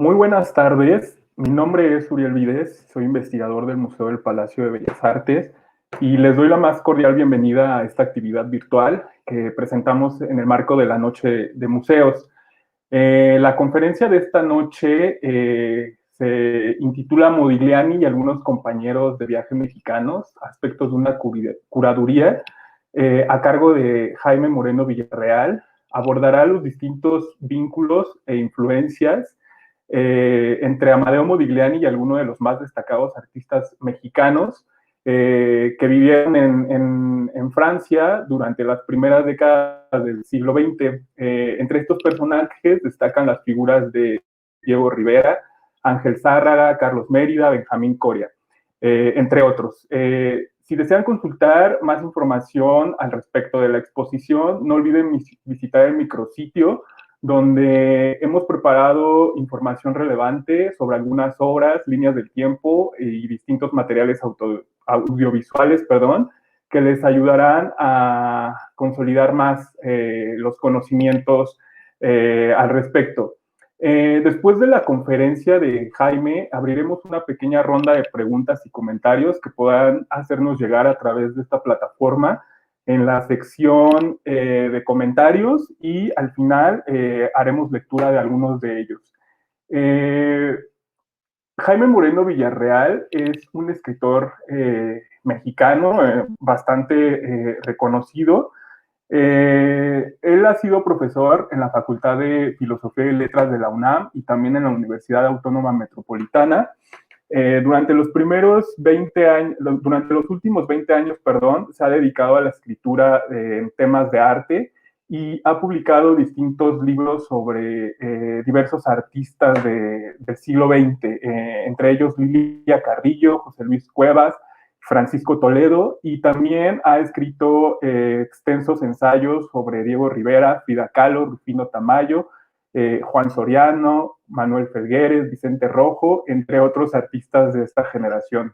Muy buenas tardes, mi nombre es Uriel Vides, soy investigador del Museo del Palacio de Bellas Artes y les doy la más cordial bienvenida a esta actividad virtual que presentamos en el marco de la Noche de Museos. La conferencia de esta noche se intitula Modigliani y algunos compañeros de viaje mexicanos, aspectos de una curaduría, a cargo de Jaime Moreno Villarreal. Abordará los distintos vínculos e influencias entre Amadeo Modigliani y algunos de los más destacados artistas mexicanos que vivieron en Francia durante las primeras décadas del siglo XX. Entre estos personajes destacan las figuras de Diego Rivera, Ángel Zárraga, Carlos Mérida, Benjamín Coria, entre otros. Si desean consultar más información al respecto de la exposición, no olviden visitar el micrositio donde hemos preparado información relevante sobre algunas obras, líneas del tiempo y distintos materiales audiovisuales, que les ayudarán a consolidar más los conocimientos al respecto. Después de la conferencia de Jaime, abriremos una pequeña ronda de preguntas y comentarios que puedan hacernos llegar a través de esta plataforma en la sección de comentarios y al final haremos lectura de algunos de ellos. Jaime Moreno Villarreal es un escritor mexicano bastante reconocido. Él ha sido profesor en la Facultad de Filosofía y Letras de la UNAM y también en la Universidad Autónoma Metropolitana. Durante los últimos 20 años, se ha dedicado a la escritura en temas de arte y ha publicado distintos libros sobre diversos artistas del siglo XX, entre ellos Lilia Carrillo, José Luis Cuevas, Francisco Toledo, y también ha escrito extensos ensayos sobre Diego Rivera, Frida Kahlo, Rufino Tamayo, Juan Soriano, Manuel Felgueres, Vicente Rojo, entre otros artistas de esta generación.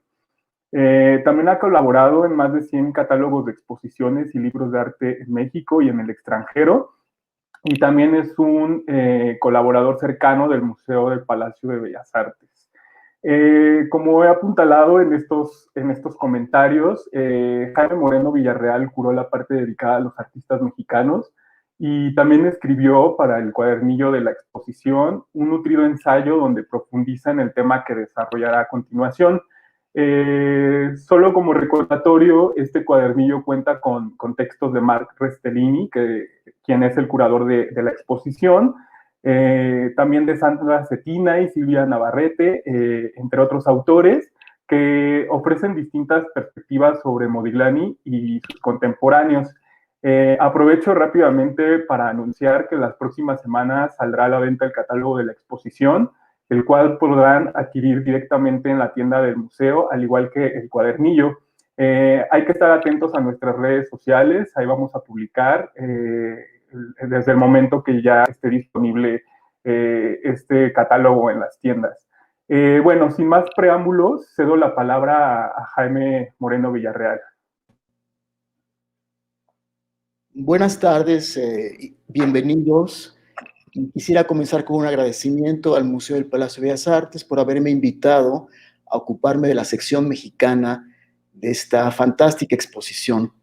También ha colaborado en más de 100 catálogos de exposiciones y libros de arte en México y en el extranjero, y también es un colaborador cercano del Museo del Palacio de Bellas Artes. Como he apuntalado en estos comentarios, Jaime Moreno Villarreal curó la parte dedicada a los artistas mexicanos y también escribió para el cuadernillo de la exposición un nutrido ensayo donde profundiza en el tema que desarrollará a continuación. Solo como recordatorio, este cuadernillo cuenta con textos de Marc Restellini, quien es el curador de la exposición, también de Sandra Cetina y Silvia Navarrete, entre otros autores, que ofrecen distintas perspectivas sobre Modigliani y sus contemporáneos. Aprovecho rápidamente para anunciar que las próximas semanas saldrá a la venta el catálogo de la exposición, el cual podrán adquirir directamente en la tienda del museo, al igual que el cuadernillo. Hay que estar atentos a nuestras redes sociales, ahí vamos a publicar desde el momento que ya esté disponible este catálogo en las tiendas. Bueno, sin más preámbulos, cedo la palabra a Jaime Moreno Villarreal. Buenas tardes, bienvenidos. Quisiera comenzar con un agradecimiento al Museo del Palacio de Bellas Artes por haberme invitado a ocuparme de la sección mexicana de esta fantástica exposición.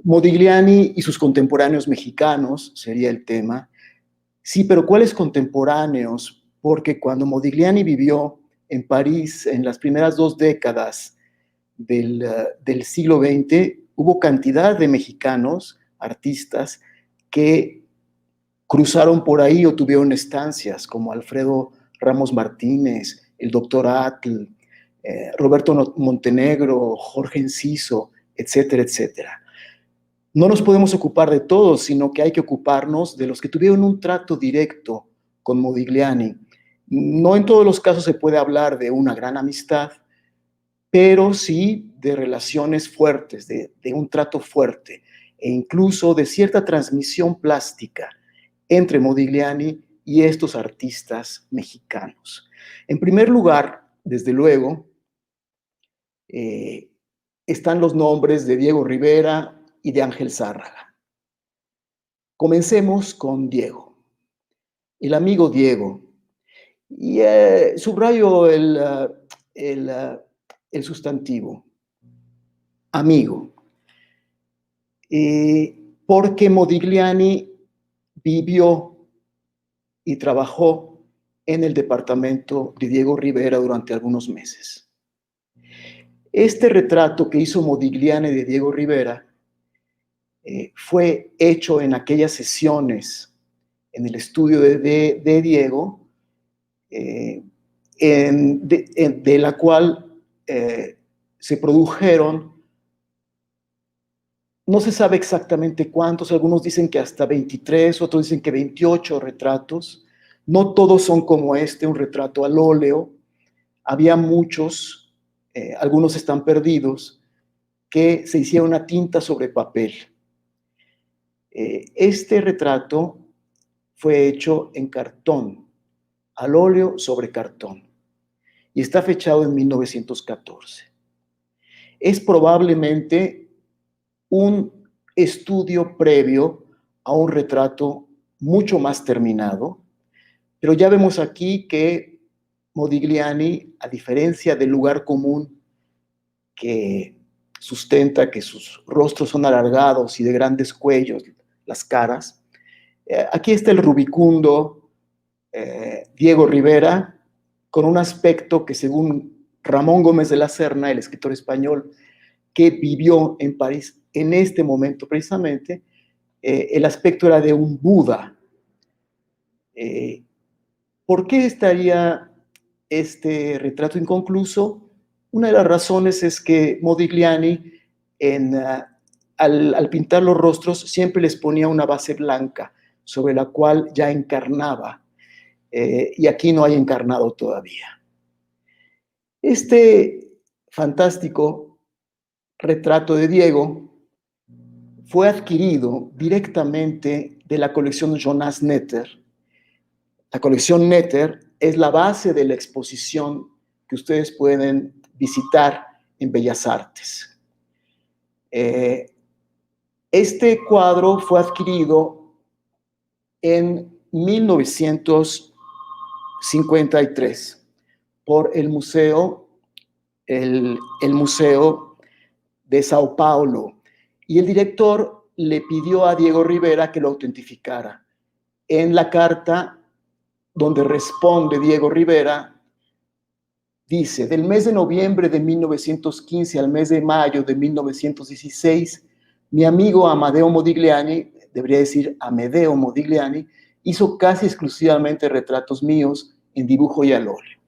Modigliani y sus contemporáneos mexicanos sería el tema. Sí, pero ¿cuáles contemporáneos? Porque cuando Modigliani vivió en París en las primeras 2 décadas del siglo XX, hubo cantidad de mexicanos, artistas, que cruzaron por ahí o tuvieron estancias, como Alfredo Ramos Martínez, el doctor Atl, Roberto Montenegro, Jorge Enciso, etcétera, etcétera. No nos podemos ocupar de todos, sino que hay que ocuparnos de los que tuvieron un trato directo con Modigliani. No en todos los casos se puede hablar de una gran amistad, pero sí de relaciones fuertes, de un trato fuerte, e incluso de cierta transmisión plástica entre Modigliani y estos artistas mexicanos. En primer lugar, desde luego, están los nombres de Diego Rivera y de Ángel Zárraga. Comencemos con Diego. El amigo Diego. Y subrayo el sustantivo, amigo, porque Modigliani vivió y trabajó en el departamento de Diego Rivera durante algunos meses. Este retrato que hizo Modigliani de Diego Rivera fue hecho en aquellas sesiones en el estudio de Diego, de la cual se produjeron, no se sabe exactamente cuántos, algunos dicen que hasta 23, otros dicen que 28 retratos. No todos son como un retrato al óleo. Había muchos, algunos están perdidos, que se hicieron a tinta sobre papel. Este retrato fue hecho en cartón, al óleo sobre cartón, y está fechado en 1914. Es probablemente un estudio previo a un retrato mucho más terminado, pero ya vemos aquí que Modigliani, a diferencia del lugar común que sustenta que sus rostros son alargados y de grandes cuellos, las caras, aquí está el rubicundo Diego Rivera, con un aspecto que, según Ramón Gómez de la Serna, el escritor español que vivió en París en este momento precisamente, el aspecto era de un Buda. ¿Por qué estaría este retrato inconcluso? Una de las razones es que Modigliani, al pintar los rostros, siempre les ponía una base blanca sobre la cual ya encarnaba, y aquí no hay encarnado todavía. Este fantástico retrato de Diego fue adquirido directamente de la colección Jonas Netter. La colección Netter es la base de la exposición que ustedes pueden visitar en Bellas Artes. Este cuadro fue adquirido en 1953 por el museo de Sao Paulo, y el director le pidió a Diego Rivera que lo autentificara. En la carta donde responde Diego Rivera, dice: del mes de noviembre de 1915 al mes de mayo de 1916, mi amigo Amadeo Modigliani, debería decir Amedeo Modigliani, hizo casi exclusivamente retratos míos en dibujo y al óleo.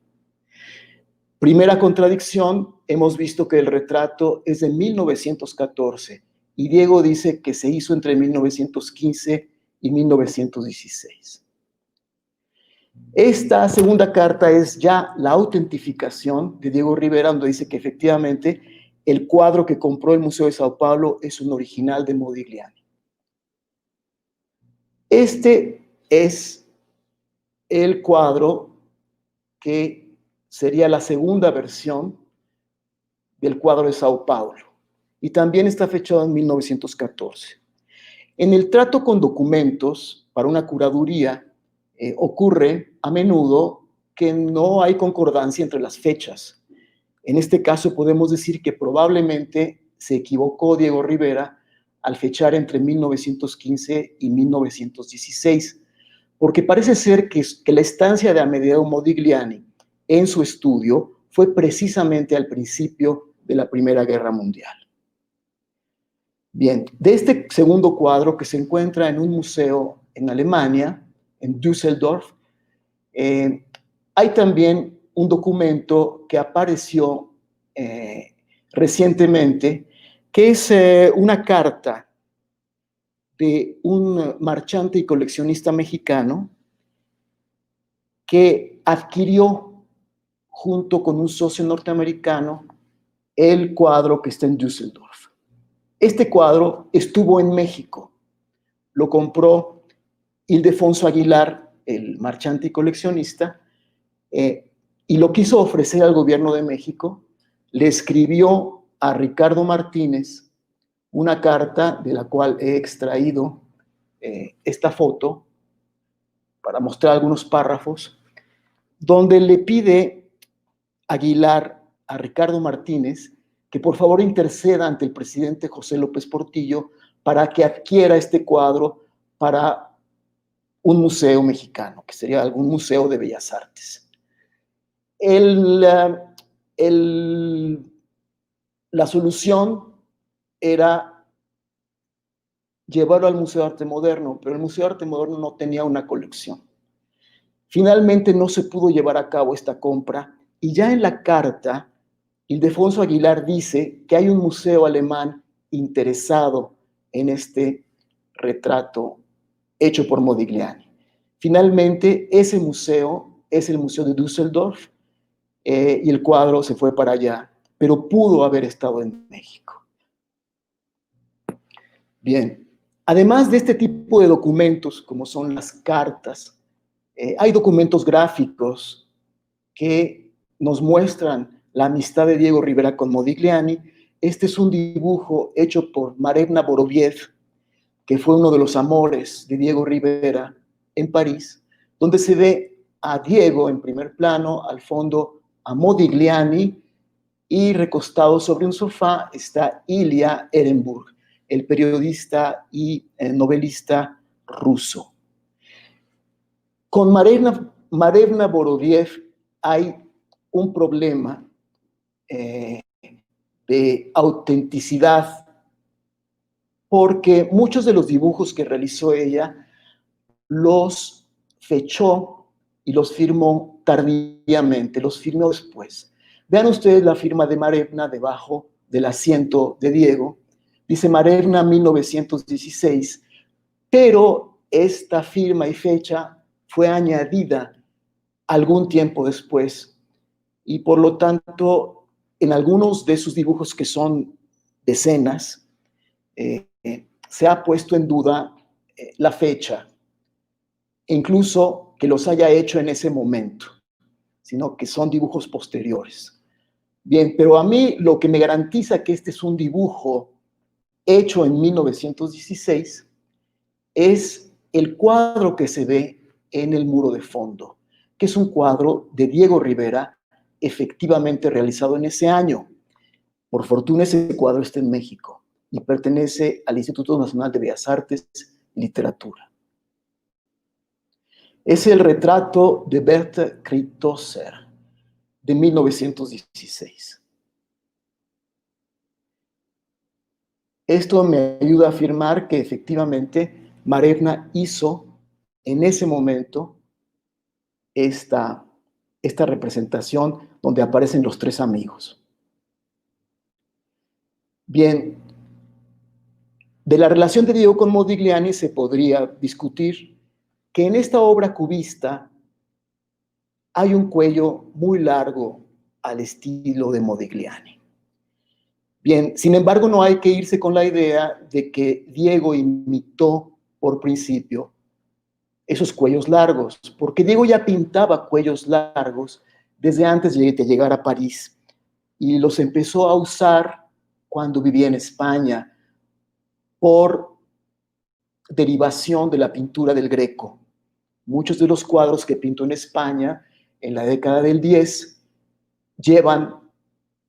Primera contradicción, hemos visto que el retrato es de 1914 y Diego dice que se hizo entre 1915 y 1916. Esta segunda carta es ya la autentificación de Diego Rivera, donde dice que efectivamente el cuadro que compró el Museo de Sao Paulo es un original de Modigliani. Este es el cuadro que sería la segunda versión del cuadro de Sao Paulo, y también está fechado en 1914. En el trato con documentos para una curaduría, ocurre a menudo que no hay concordancia entre las fechas. En este caso podemos decir que probablemente se equivocó Diego Rivera al fechar entre 1915 y 1916, porque parece ser que la estancia de Amedeo Modigliani en su estudio fue precisamente al principio de la Primera Guerra Mundial. Bien, de este segundo cuadro, que se encuentra en un museo en Alemania, en Düsseldorf, hay también un documento que apareció recientemente, que es una carta de un marchante y coleccionista mexicano que adquirió junto con un socio norteamericano el cuadro que está en Düsseldorf. Este cuadro estuvo en México, lo compró Ildefonso Aguilar, el marchante y coleccionista, y lo quiso ofrecer al gobierno de México. Le escribió a Ricardo Martínez una carta de la cual he extraído esta foto para mostrar algunos párrafos. donde le pide Aguilar a Ricardo Martínez que por favor interceda ante el presidente José López Portillo para que adquiera este cuadro para un museo mexicano, que sería algún museo de bellas artes. La solución era llevarlo al Museo de Arte Moderno, pero el Museo de Arte Moderno no tenía una colección. Finalmente no se pudo llevar a cabo esta compra y ya en la carta, Ildefonso Aguilar dice que hay un museo alemán interesado en este retrato hecho por Modigliani. Finalmente, ese museo es el Museo de Düsseldorf y el cuadro se fue para allá, pero pudo haber estado en México. Bien, además de este tipo de documentos, como son las cartas, hay documentos gráficos que nos muestran la amistad de Diego Rivera con Modigliani. Este es un dibujo hecho por Marevna Boroviev, que fue uno de los amores de Diego Rivera en París, donde se ve a Diego en primer plano, al fondo a Modigliani, y recostado sobre un sofá está Ilya Ehrenburg, el periodista y novelista ruso. Con Marevna Boroviev hay un problema de autenticidad, porque muchos de los dibujos que realizó ella los fechó y los firmó tardíamente, los firmó después. Vean ustedes la firma de Marevna debajo del asiento de Diego. Dice Marevna 1916, pero esta firma y fecha fue añadida algún tiempo después y por lo tanto en algunos de sus dibujos, que son decenas, se ha puesto en duda la fecha, e incluso que los haya hecho en ese momento, sino que son dibujos posteriores. Bien, pero a mí lo que me garantiza que este es un dibujo hecho en 1916 es el cuadro que se ve en el muro de fondo, que es un cuadro de Diego Rivera, efectivamente realizado en ese año. Por fortuna ese cuadro está en México y pertenece al Instituto Nacional de Bellas Artes y Literatura. Es el retrato de Berthe Kreutzer de 1916. Esto me ayuda a afirmar que efectivamente Marevna hizo en ese momento esta representación donde aparecen los tres amigos. Bien, de la relación de Diego con Modigliani se podría discutir que en esta obra cubista hay un cuello muy largo al estilo de Modigliani. Bien, sin embargo, no hay que irse con la idea de que Diego imitó por principio esos cuellos largos, porque Diego ya pintaba cuellos largos desde antes de llegar a París y los empezó a usar cuando vivía en España por derivación de la pintura del Greco. Muchos de los cuadros que pintó en España en la década del 10 llevan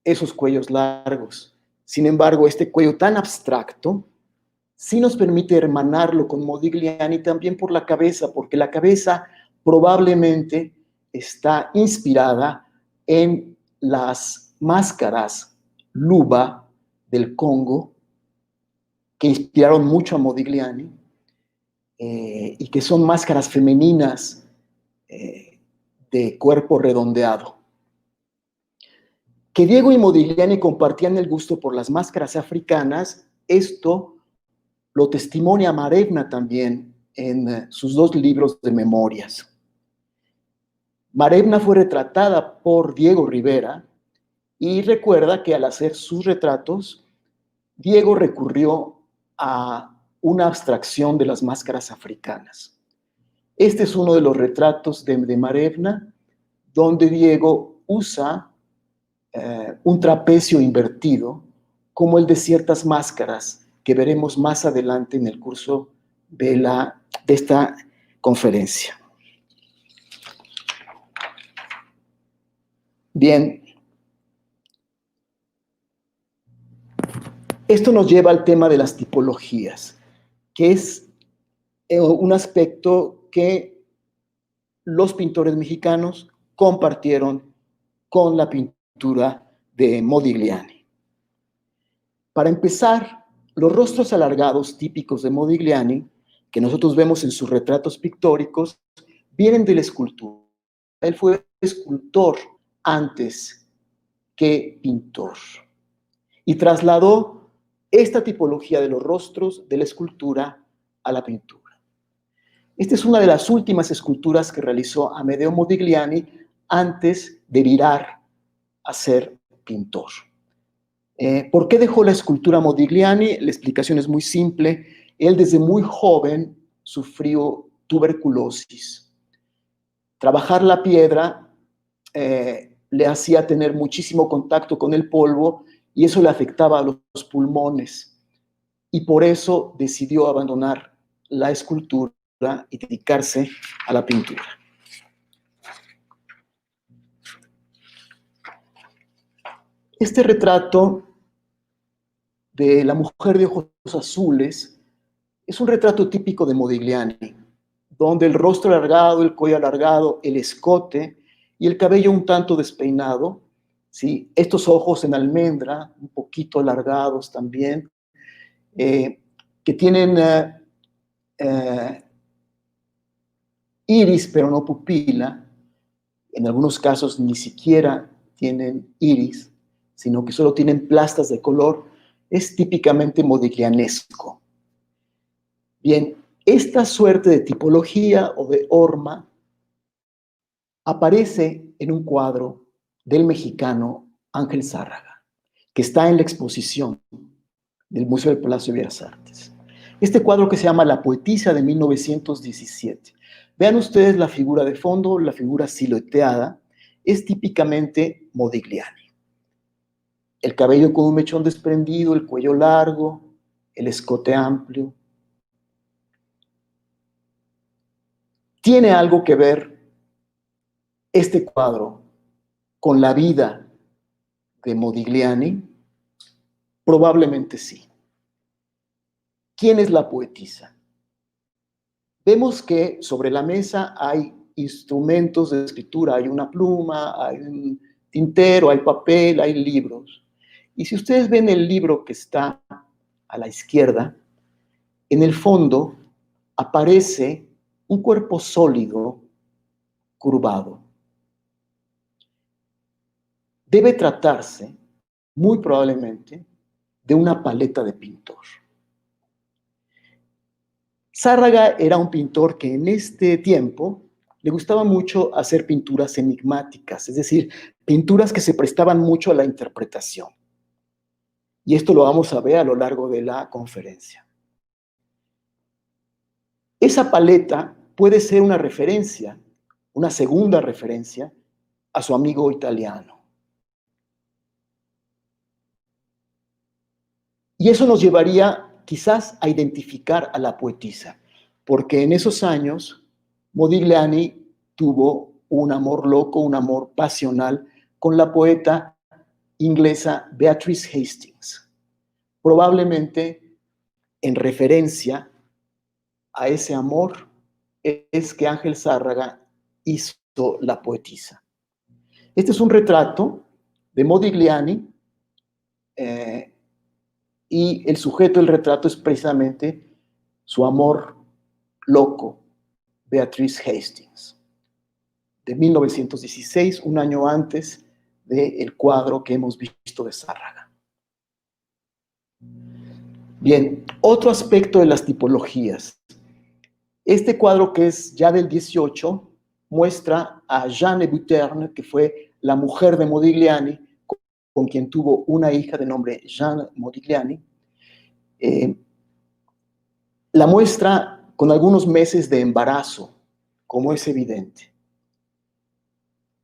esos cuellos largos. Sin embargo, este cuello tan abstracto sí nos permite hermanarlo con Modigliani también por la cabeza, porque la cabeza probablemente está inspirada en las máscaras Luba del Congo, que inspiraron mucho a Modigliani, y que son máscaras femeninas de cuerpo redondeado. Que Diego y Modigliani compartían el gusto por las máscaras africanas, esto lo testimonia Marevna también en sus dos libros de memorias. Marevna fue retratada por Diego Rivera y recuerda que al hacer sus retratos, Diego recurrió a una abstracción de las máscaras africanas. Este es uno de los retratos de Marevna, donde Diego usa un trapecio invertido, como el de ciertas máscaras que veremos más adelante en el curso de esta conferencia. Bien, esto nos lleva al tema de las tipologías, que es un aspecto que los pintores mexicanos compartieron con la pintura de Modigliani. Para empezar, los rostros alargados típicos de Modigliani, que nosotros vemos en sus retratos pictóricos, vienen de la escultura. Él fue escultor antes que pintor y trasladó esta tipología de los rostros de la escultura a la pintura. Esta es una de las últimas esculturas que realizó Amedeo Modigliani antes de virar a ser pintor. ¿Por qué dejó la escultura Modigliani? La explicación es muy simple. Él desde muy joven sufrió tuberculosis. Trabajar la piedra le hacía tener muchísimo contacto con el polvo y eso le afectaba a los pulmones. Y por eso decidió abandonar la escultura y dedicarse a la pintura. Este retrato de la mujer de ojos azules es un retrato típico de Modigliani, donde el rostro alargado, el cuello alargado, el escote y el cabello un tanto despeinado, ¿sí? Estos ojos en almendra, un poquito alargados también, que tienen iris pero no pupila, en algunos casos ni siquiera tienen iris, sino que solo tienen plastas de color, es típicamente modiglianesco. Bien, esta suerte de tipología o de horma aparece en un cuadro del mexicano Ángel Zárraga, que está en la exposición del Museo del Palacio de Bellas Artes. Este cuadro que se llama La Poetisa de 1917. Vean ustedes la figura de fondo, la figura silueteada, es típicamente Modigliani. El cabello con un mechón desprendido, el cuello largo, el escote amplio. ¿Tiene algo que ver este cuadro con la vida de Modigliani? Probablemente sí. ¿Quién es la poetisa? Vemos que sobre la mesa hay instrumentos de escritura, hay una pluma, hay un tintero, hay papel, hay libros. Y si ustedes ven el libro que está a la izquierda, en el fondo aparece un cuerpo sólido, curvado. Debe tratarse, muy probablemente, de una paleta de pintor. Zárraga era un pintor que en este tiempo le gustaba mucho hacer pinturas enigmáticas, es decir, pinturas que se prestaban mucho a la interpretación. Y esto lo vamos a ver a lo largo de la conferencia. Esa paleta puede ser una referencia, una segunda referencia a su amigo italiano. Y eso nos llevaría quizás a identificar a la poetisa, porque en esos años Modigliani tuvo un amor loco, un amor pasional con la poeta inglesa Beatrice Hastings, probablemente en referencia a ese amor es que Ángel Zárraga hizo La Poetisa. Este es un retrato de Modigliani y el sujeto del retrato es precisamente su amor loco, Beatrice Hastings, de 1916, un año antes del cuadro que hemos visto de Zárraga. Bien, otro aspecto de las tipologías. Este cuadro, que es ya del 18, muestra a Jeanne Buterne, que fue la mujer de Modigliani, con quien tuvo una hija de nombre Jeanne Modigliani. La muestra con algunos meses de embarazo, como es evidente.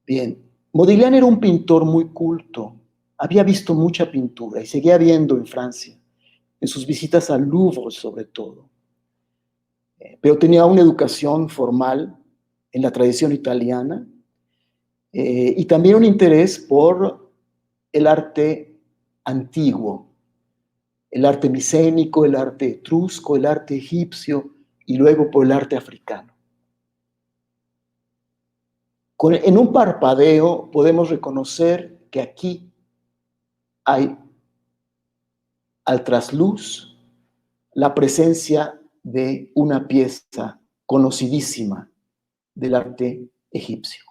Bien, Modigliani era un pintor muy culto, había visto mucha pintura y seguía viendo en Francia, en sus visitas al Louvre sobre todo. Pero tenía una educación formal en la tradición italiana. y también un interés por el arte antiguo, el arte micénico, el arte etrusco, el arte egipcio y luego por el arte africano. En un parpadeo podemos reconocer que aquí hay al trasluz la presencia de una pieza conocidísima del arte egipcio.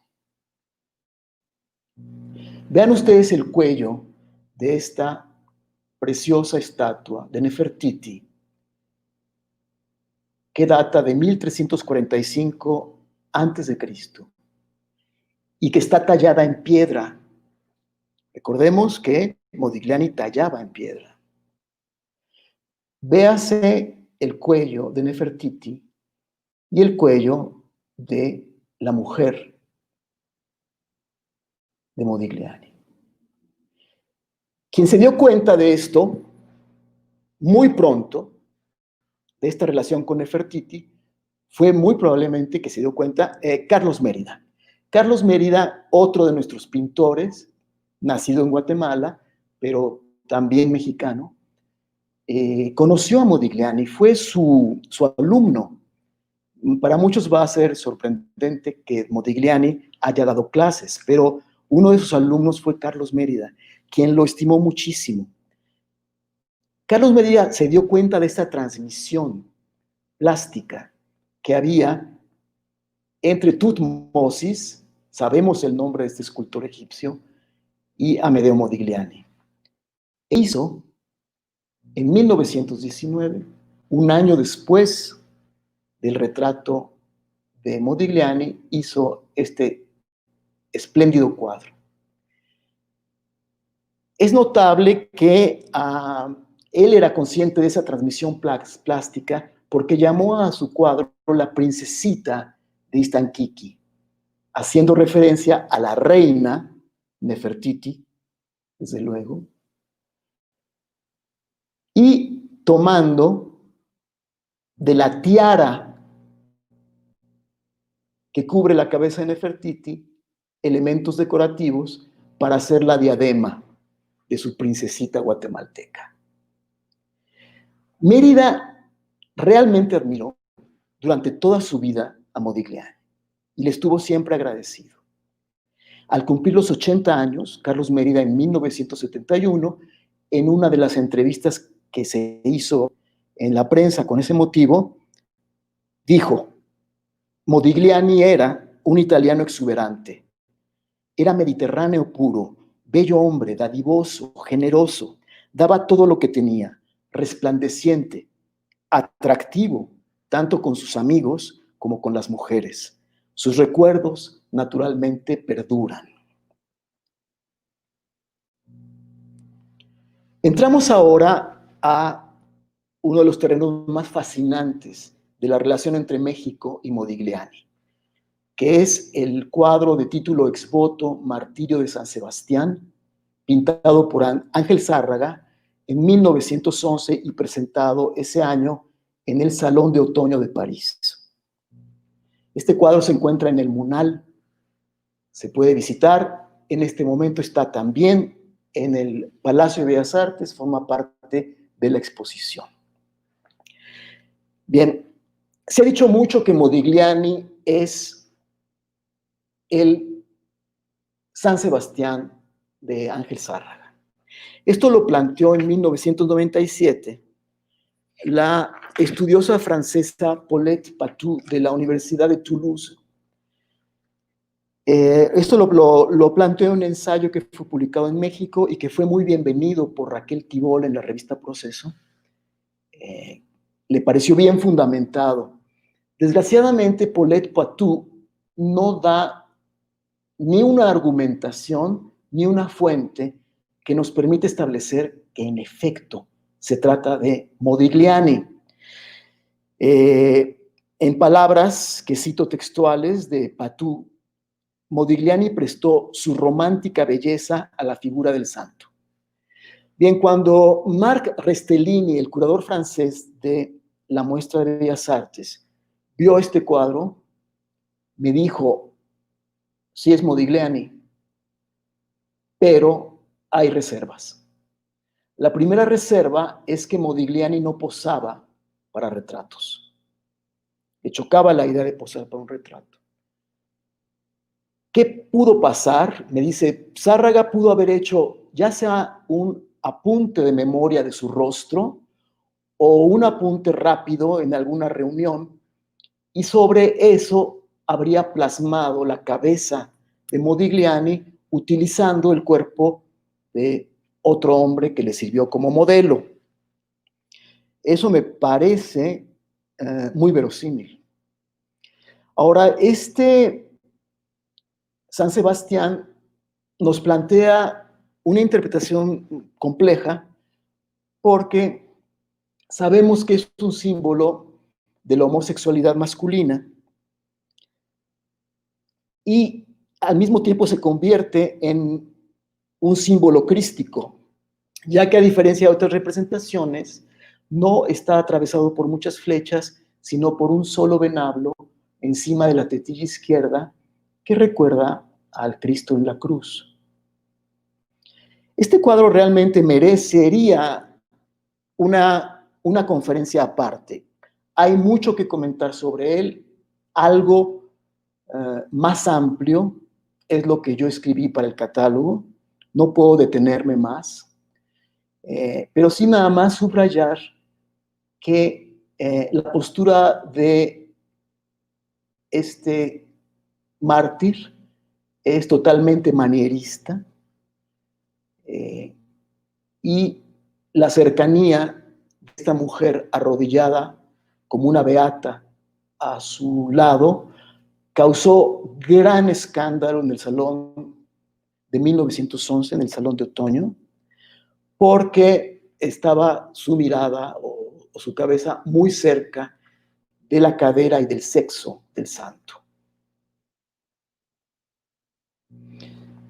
Vean ustedes el cuello de esta preciosa estatua de Nefertiti, que data de 1345 a.C. y que está tallada en piedra. Recordemos que Modigliani tallaba en piedra. Véase el cuello de Nefertiti y el cuello de la mujer de Modigliani. Quien se dio cuenta de esto muy pronto, de esta relación con Nefertiti, fue muy probablemente que se dio cuenta Carlos Mérida. Carlos Mérida, otro de nuestros pintores, nacido en Guatemala, pero también mexicano, conoció a Modigliani, fue su alumno. Para muchos va a ser sorprendente que Modigliani haya dado clases, pero uno de sus alumnos fue Carlos Mérida, quien lo estimó muchísimo. Carlos Mérida se dio cuenta de esta transmisión plástica que había entre Tutmosis, sabemos el nombre de este escultor egipcio, y Amedeo Modigliani. E hizo, en 1919, un año después del retrato de Modigliani, hizo este espléndido cuadro. Es notable que él era consciente de esa transmisión plástica porque llamó a su cuadro la princesita de Istankiki, haciendo referencia a la reina Nefertiti, desde luego, y tomando de la tiara que cubre la cabeza de Nefertiti elementos decorativos para hacer la diadema de su princesita guatemalteca. Mérida realmente admiró durante toda su vida a Modigliani y le estuvo siempre agradecido. Al cumplir los 80 años, Carlos Mérida, en 1971, en una de las entrevistas que se hizo en la prensa con ese motivo, dijo: Modigliani era un italiano exuberante, era mediterráneo puro, bello hombre, dadivoso, generoso, daba todo lo que tenía, resplandeciente, atractivo, tanto con sus amigos como con las mujeres. Sus recuerdos, naturalmente, perduran. Entramos ahora a uno de los terrenos más fascinantes de la relación entre México y Modigliani, que es el cuadro de título ex voto Martirio de San Sebastián, pintado por Ángel Zárraga en 1911 y presentado ese año en el Salón de Otoño de París. Este cuadro se encuentra en el Munal, se puede visitar, en este momento está también en el Palacio de Bellas Artes, forma parte de la exposición. Bien, se ha dicho mucho que Modigliani es el San Sebastián de Ángel Zárraga. Esto lo planteó en 1997 la estudiosa francesa Paulette Patou de la Universidad de Toulouse. Esto lo planteó en un ensayo que fue publicado en México y que fue muy bienvenido por Raquel Tibol en la revista Proceso. Le pareció bien fundamentado. Desgraciadamente, Paulette Patou no da ni una argumentación ni una fuente que nos permite establecer que en efecto se trata de Modigliani. En palabras que cito textuales de Patou, Modigliani prestó su romántica belleza a la figura del santo. Bien, cuando Marc Restellini, el curador francés de la muestra de Bellas Artes, vio este cuadro, me dijo: sí, es Modigliani. pero hay reservas. La primera reserva es que Modigliani no posaba para retratos. Le chocaba la idea de posar para un retrato. ¿Qué pudo pasar? Me dice, Zárraga pudo haber hecho ya sea un apunte de memoria de su rostro o un apunte rápido en alguna reunión, y sobre eso habría plasmado la cabeza de Modigliani utilizando el cuerpo de otro hombre que le sirvió como modelo. Eso me parece muy verosímil. Ahora, San Sebastián nos plantea una interpretación compleja porque sabemos que es un símbolo de la homosexualidad masculina y al mismo tiempo se convierte en un símbolo crístico, ya que a diferencia de otras representaciones, no está atravesado por muchas flechas, sino por un solo venablo encima de la tetilla izquierda que recuerda al Cristo en la cruz. Este cuadro realmente merecería una conferencia aparte. Hay mucho que comentar sobre él, algo más amplio es lo que yo escribí para el catálogo, no puedo detenerme más, pero sí nada más subrayar que la postura de este mártir es totalmente manierista, y la cercanía de esta mujer arrodillada como una beata a su lado causó gran escándalo en el Salón de 1911, en el Salón de Otoño, porque estaba su mirada o su cabeza muy cerca de la cadera y del sexo del santo.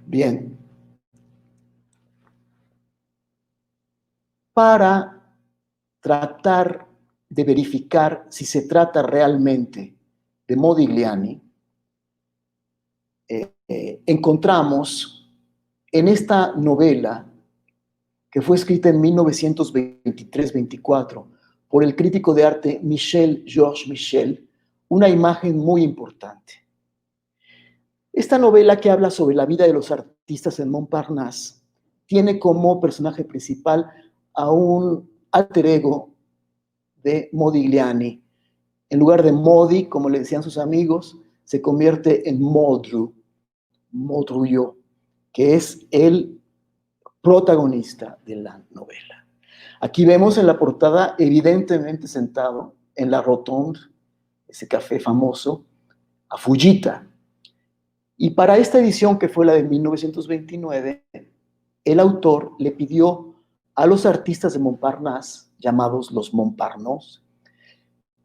Bien. Para tratar de verificar si se trata realmente de Modigliani, encontramos en esta novela, que fue escrita en 1923-24 por el crítico de arte Georges Michel, una imagen muy importante. Esta novela, que habla sobre la vida de los artistas en Montparnasse, tiene como personaje principal a un alter ego de Modigliani. En lugar de Modi, como le decían sus amigos, se convierte en Modruyo, que es el protagonista de la novela. Aquí vemos en la portada, evidentemente sentado en la Rotonde, ese café famoso, a Fujita. Y para esta edición, que fue la de 1929, el autor le pidió a los artistas de Montparnasse, llamados los Montparnasse,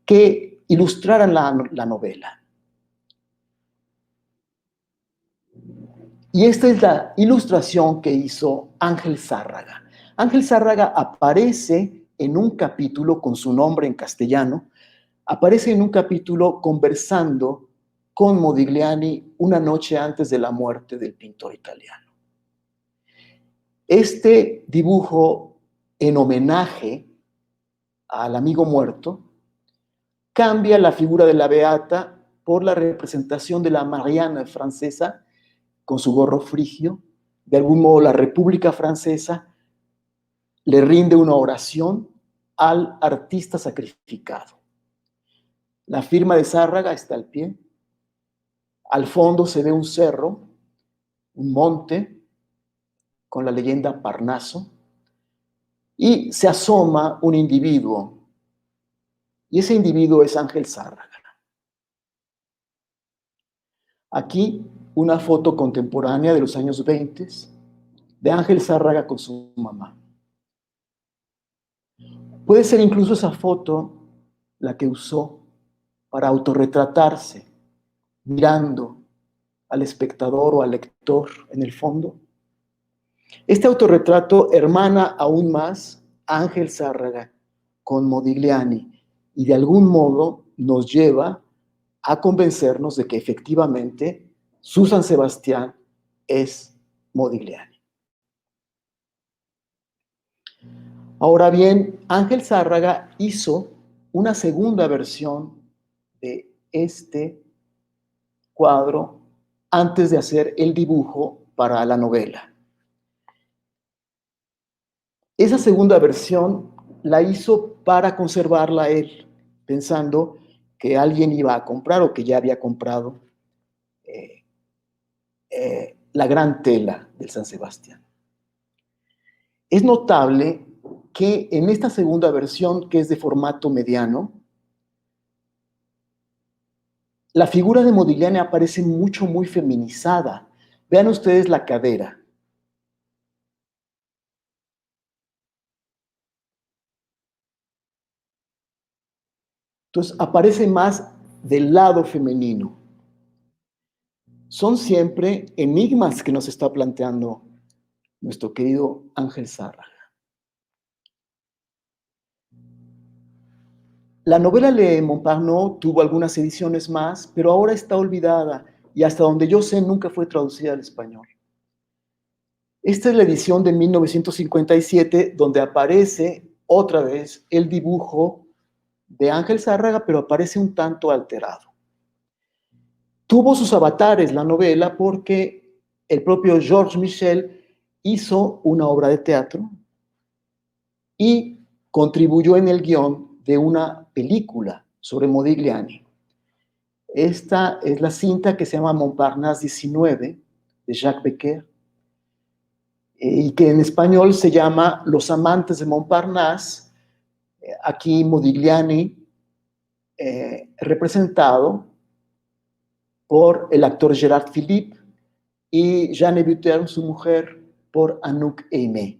que ilustraran la novela. Y esta es la ilustración que hizo Ángel Zárraga. Ángel Zárraga aparece en un capítulo con su nombre en castellano, aparece en un capítulo conversando con Modigliani una noche antes de la muerte del pintor italiano. Este dibujo en homenaje al amigo muerto cambia la figura de la beata por la representación de la Marianne francesa con su gorro frigio. De algún modo, la República Francesa le rinde una oración al artista sacrificado. La firma de Zárraga está al pie. Al fondo se ve un cerro, un monte, con la leyenda Parnaso, y se asoma un individuo, y ese individuo es Ángel Zárraga. Aquí una foto contemporánea de los años 20 de Ángel Zárraga con su mamá. Puede ser incluso esa foto la que usó para autorretratarse, mirando al espectador o al lector en el fondo. Este autorretrato hermana aún más a Ángel Zárraga con Modigliani y de algún modo nos lleva a convencernos de que efectivamente su San Sebastián es Modigliani. Ahora bien, Ángel Zárraga hizo una segunda versión de este cuadro antes de hacer el dibujo para la novela. Esa segunda versión la hizo para conservarla él, pensando que alguien iba a comprar o que ya había comprado la gran tela del San Sebastián. Es notable que en esta segunda versión, que es de formato mediano, la figura de Modigliani aparece muy feminizada. Vean ustedes la cadera. Entonces aparece más del lado femenino. Son siempre enigmas que nos está planteando nuestro querido Ángel Zárraga. La novela de Montparnasse tuvo algunas ediciones más, pero ahora está olvidada y hasta donde yo sé nunca fue traducida al español. Esta es la edición de 1957 donde aparece otra vez el dibujo de Ángel Zárraga, pero aparece un tanto alterado. Tuvo sus avatares la novela porque el propio Georges Michel hizo una obra de teatro y contribuyó en el guión de una película sobre Modigliani. Esta es la cinta que se llama Montparnasse 19, de Jacques Becker, y que en español se llama Los amantes de Montparnasse. Aquí Modigliani representado por el actor Gerard Philippe y Jeanne Hébuterne, su mujer, por Anouk Aimée.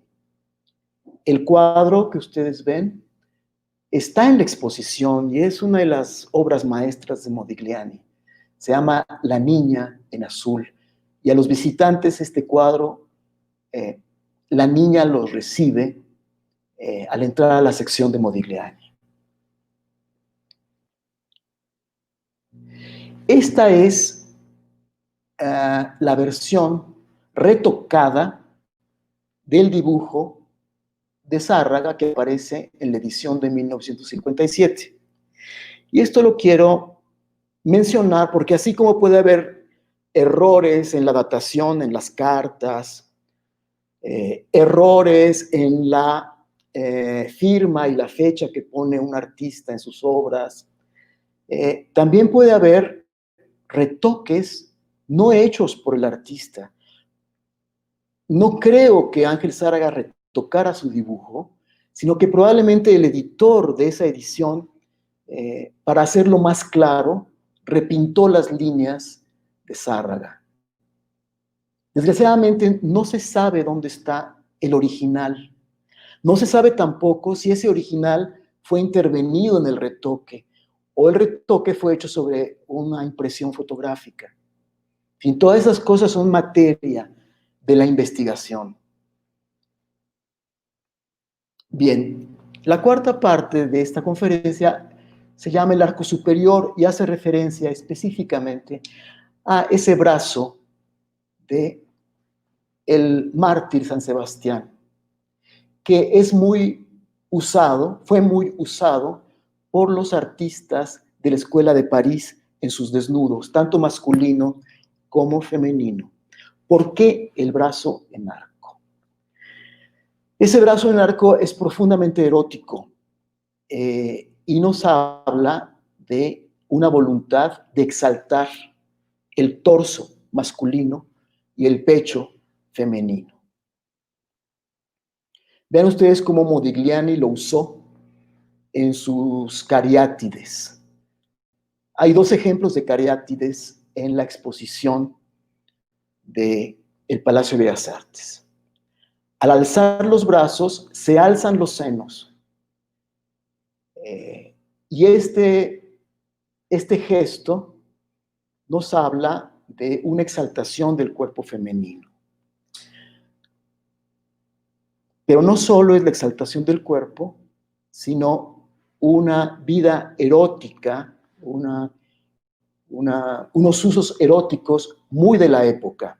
El cuadro que ustedes ven está en la exposición y es una de las obras maestras de Modigliani. Se llama La niña en azul. Y a los visitantes este cuadro, la niña los recibe al entrar a la sección de Modigliani. Esta es la versión retocada del dibujo de Zárraga que aparece en la edición de 1957. Y esto lo quiero mencionar porque así como puede haber errores en la datación, en las cartas, errores en la firma y la fecha que pone un artista en sus obras, también puede haber retoques no hechos por el artista. No creo que Ángel Zárraga retocara su dibujo, sino que probablemente el editor de esa edición, para hacerlo más claro, repintó las líneas de Zárraga. Desgraciadamente, no se sabe dónde está el original. No se sabe tampoco si ese original fue intervenido en el retoque o el retoque fue hecho sobre una impresión fotográfica. En fin, todas esas cosas son materia de la investigación. Bien, la cuarta parte de esta conferencia se llama el arco superior y hace referencia específicamente a ese brazo de el mártir San Sebastián, que es muy usado, fue muy usado por los artistas de la Escuela de París en sus desnudos, tanto masculino como femenino. ¿Por qué el brazo en arco? Ese brazo en arco es profundamente erótico y nos habla de una voluntad de exaltar el torso masculino y el pecho femenino. Vean ustedes cómo Modigliani lo usó en sus cariátides. Hay dos ejemplos de cariátides en la exposición del Palacio de Bellas Artes. Al alzar los brazos, se alzan los senos. Y este gesto nos habla de una exaltación del cuerpo femenino. Pero no solo es la exaltación del cuerpo, sino una vida erótica, unos usos eróticos muy de la época.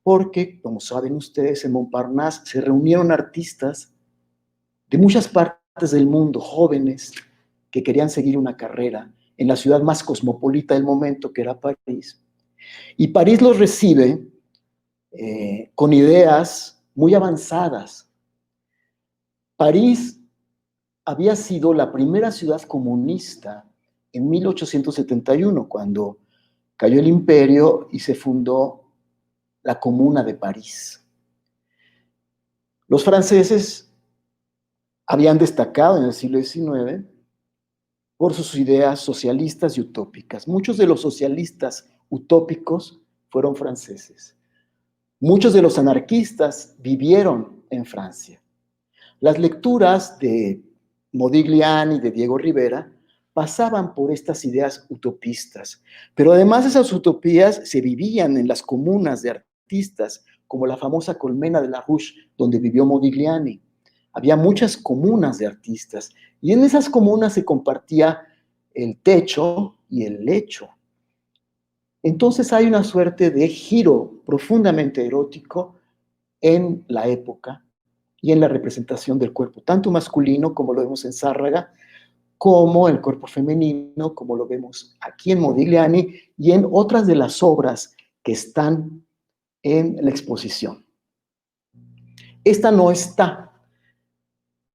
Porque, como saben ustedes, en Montparnasse se reunieron artistas de muchas partes del mundo, jóvenes que querían seguir una carrera en la ciudad más cosmopolita del momento, que era París. Y París los recibe con ideas muy avanzadas. París había sido la primera ciudad comunista en 1871, cuando cayó el imperio y se fundó la Comuna de París. Los franceses habían destacado en el siglo XIX por sus ideas socialistas y utópicas. Muchos de los socialistas utópicos fueron franceses. Muchos de los anarquistas vivieron en Francia. Las lecturas de Modigliani, de Diego Rivera, pasaban por estas ideas utopistas, pero además esas utopías se vivían en las comunas de artistas, como la famosa Colmena de la Ruche, donde vivió Modigliani. Había muchas comunas de artistas, y en esas comunas se compartía el techo y el lecho. Entonces hay una suerte de giro profundamente erótico en la época y en la representación del cuerpo, tanto masculino, como lo vemos en Zárraga, como el cuerpo femenino, como lo vemos aquí en Modigliani y en otras de las obras que están en la exposición. Esta no está,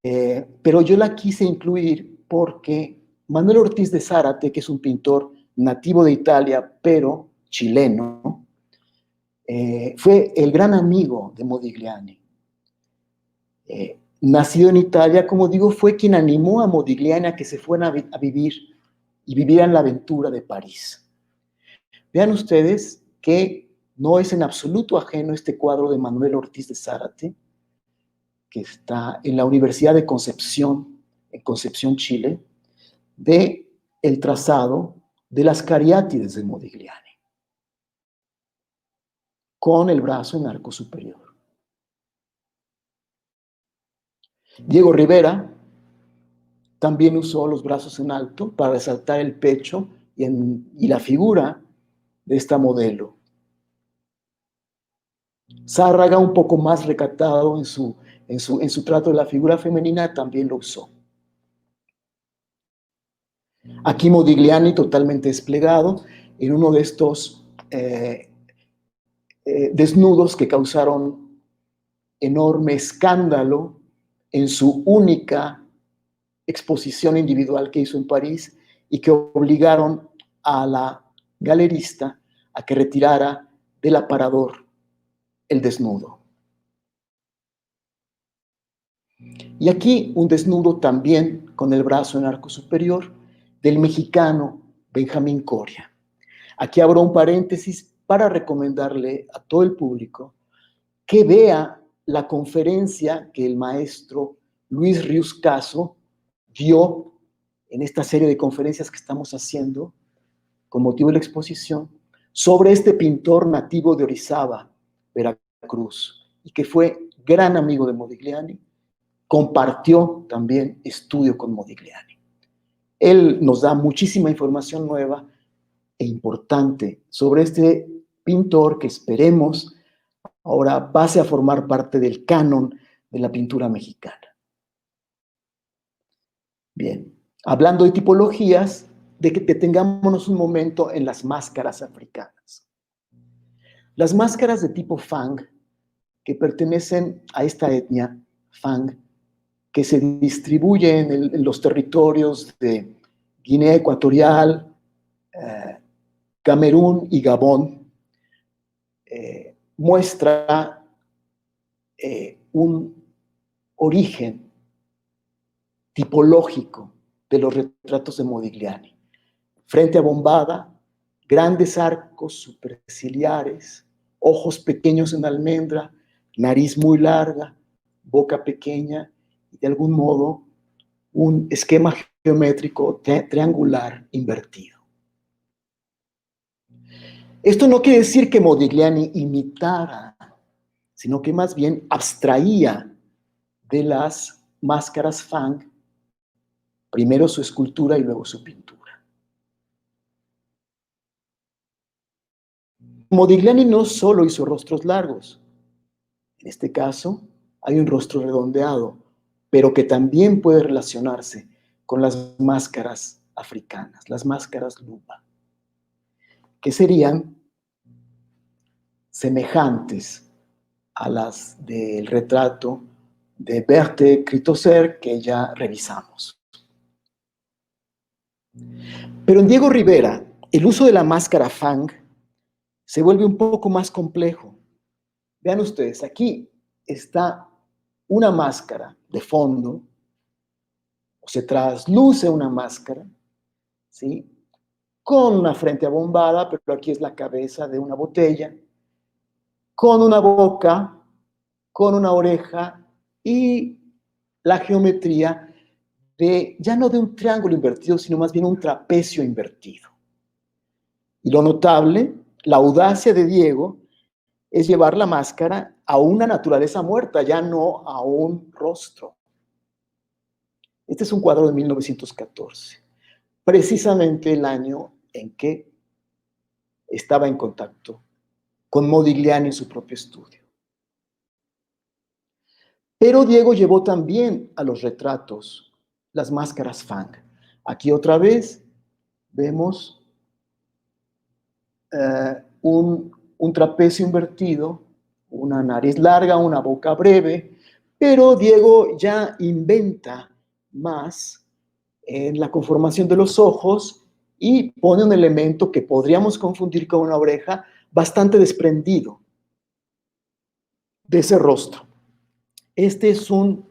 pero yo la quise incluir porque Manuel Ortiz de Zárate, que es un pintor nativo de Italia, pero chileno, fue el gran amigo de Modigliani. Nacido en Italia, como digo, fue quien animó a Modigliani a que se fueran a vivir y vivieran la aventura de París. Vean ustedes que no es en absoluto ajeno este cuadro de Manuel Ortiz de Zárate, que está en la Universidad de Concepción, en Concepción, Chile, de el trazado de las cariátides de Modigliani, con el brazo en arco superior. Diego Rivera también usó los brazos en alto para resaltar el pecho y la figura de esta modelo. Zárraga, un poco más recatado en su trato de la figura femenina, también lo usó. Aquí Modigliani totalmente desplegado en uno de estos desnudos que causaron enorme escándalo en su única exposición individual que hizo en París y que obligaron a la galerista a que retirara del aparador el desnudo. Y aquí un desnudo también con el brazo en arco superior del mexicano Benjamín Coria. Aquí abro un paréntesis para recomendarle a todo el público que vea la conferencia que el maestro Luis Ríos Caso dio en esta serie de conferencias que estamos haciendo con motivo de la exposición sobre este pintor nativo de Orizaba, Veracruz, y que fue gran amigo de Modigliani. Compartió también estudio con Modigliani. Él nos da muchísima información nueva e importante sobre este pintor que esperemos ahora pase a formar parte del canon de la pintura mexicana. Bien, hablando de tipologías, detengámonos un momento en las máscaras africanas. Las máscaras de tipo Fang, que pertenecen a esta etnia Fang, que se distribuye en los territorios de Guinea Ecuatorial, Camerún y Gabón, muestra un origen tipológico de los retratos de Modigliani. Frente abombada, grandes arcos superciliares, ojos pequeños en almendra, nariz muy larga, boca pequeña y de algún modo un esquema geométrico triangular invertido. Esto no quiere decir que Modigliani imitara, sino que más bien abstraía de las máscaras Fang, primero su escultura y luego su pintura. Modigliani no solo hizo rostros largos, en este caso hay un rostro redondeado, pero que también puede relacionarse con las máscaras africanas, las máscaras Luba, que serían semejantes a las del retrato de Berthe Critoser que ya revisamos. Pero en Diego Rivera, el uso de la máscara Fang se vuelve un poco más complejo. Vean ustedes, aquí está una máscara de fondo, o se trasluce una máscara, ¿sí? Con una frente abombada, pero aquí es la cabeza de una botella, con una boca, con una oreja y la geometría de, ya no de un triángulo invertido, sino más bien un trapecio invertido. Y lo notable, la audacia de Diego, es llevar la máscara a una naturaleza muerta, ya no a un rostro. Este es un cuadro de 1914, precisamente el año en que estaba en contacto con Modigliani en su propio estudio. Pero Diego llevó también a los retratos las máscaras Fang. Aquí otra vez vemos un trapecio invertido, una nariz larga, una boca breve, pero Diego ya inventa más en la conformación de los ojos y pone un elemento que podríamos confundir con una oreja bastante desprendido de ese rostro. Este es un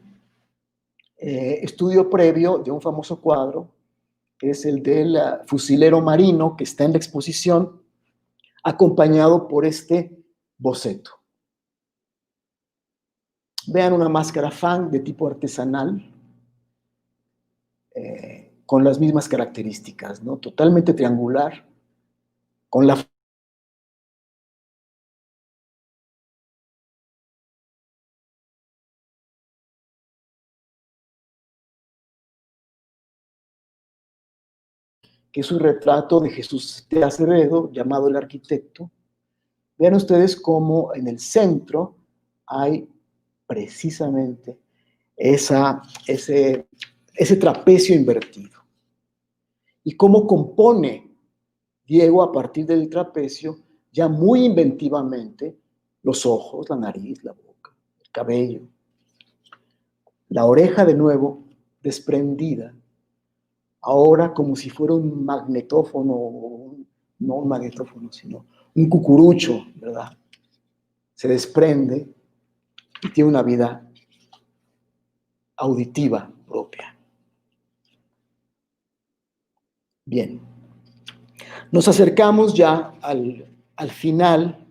estudio previo de un famoso cuadro, que es el del fusilero marino, que está en la exposición, acompañado por este boceto. Vean una máscara Fang de tipo artesanal, con las mismas características, ¿no? Totalmente triangular, con la que es un retrato de Jesús de Acevedo, llamado El Arquitecto. Vean ustedes cómo en el centro hay precisamente ese trapecio invertido. Y cómo compone Diego a partir del trapecio, ya muy inventivamente, los ojos, la nariz, la boca, el cabello, la oreja de nuevo desprendida, ahora como si fuera un magnetófono, no un magnetófono, sino un cucurucho, ¿verdad? Se desprende y tiene una vida auditiva propia. Bien, nos acercamos ya al final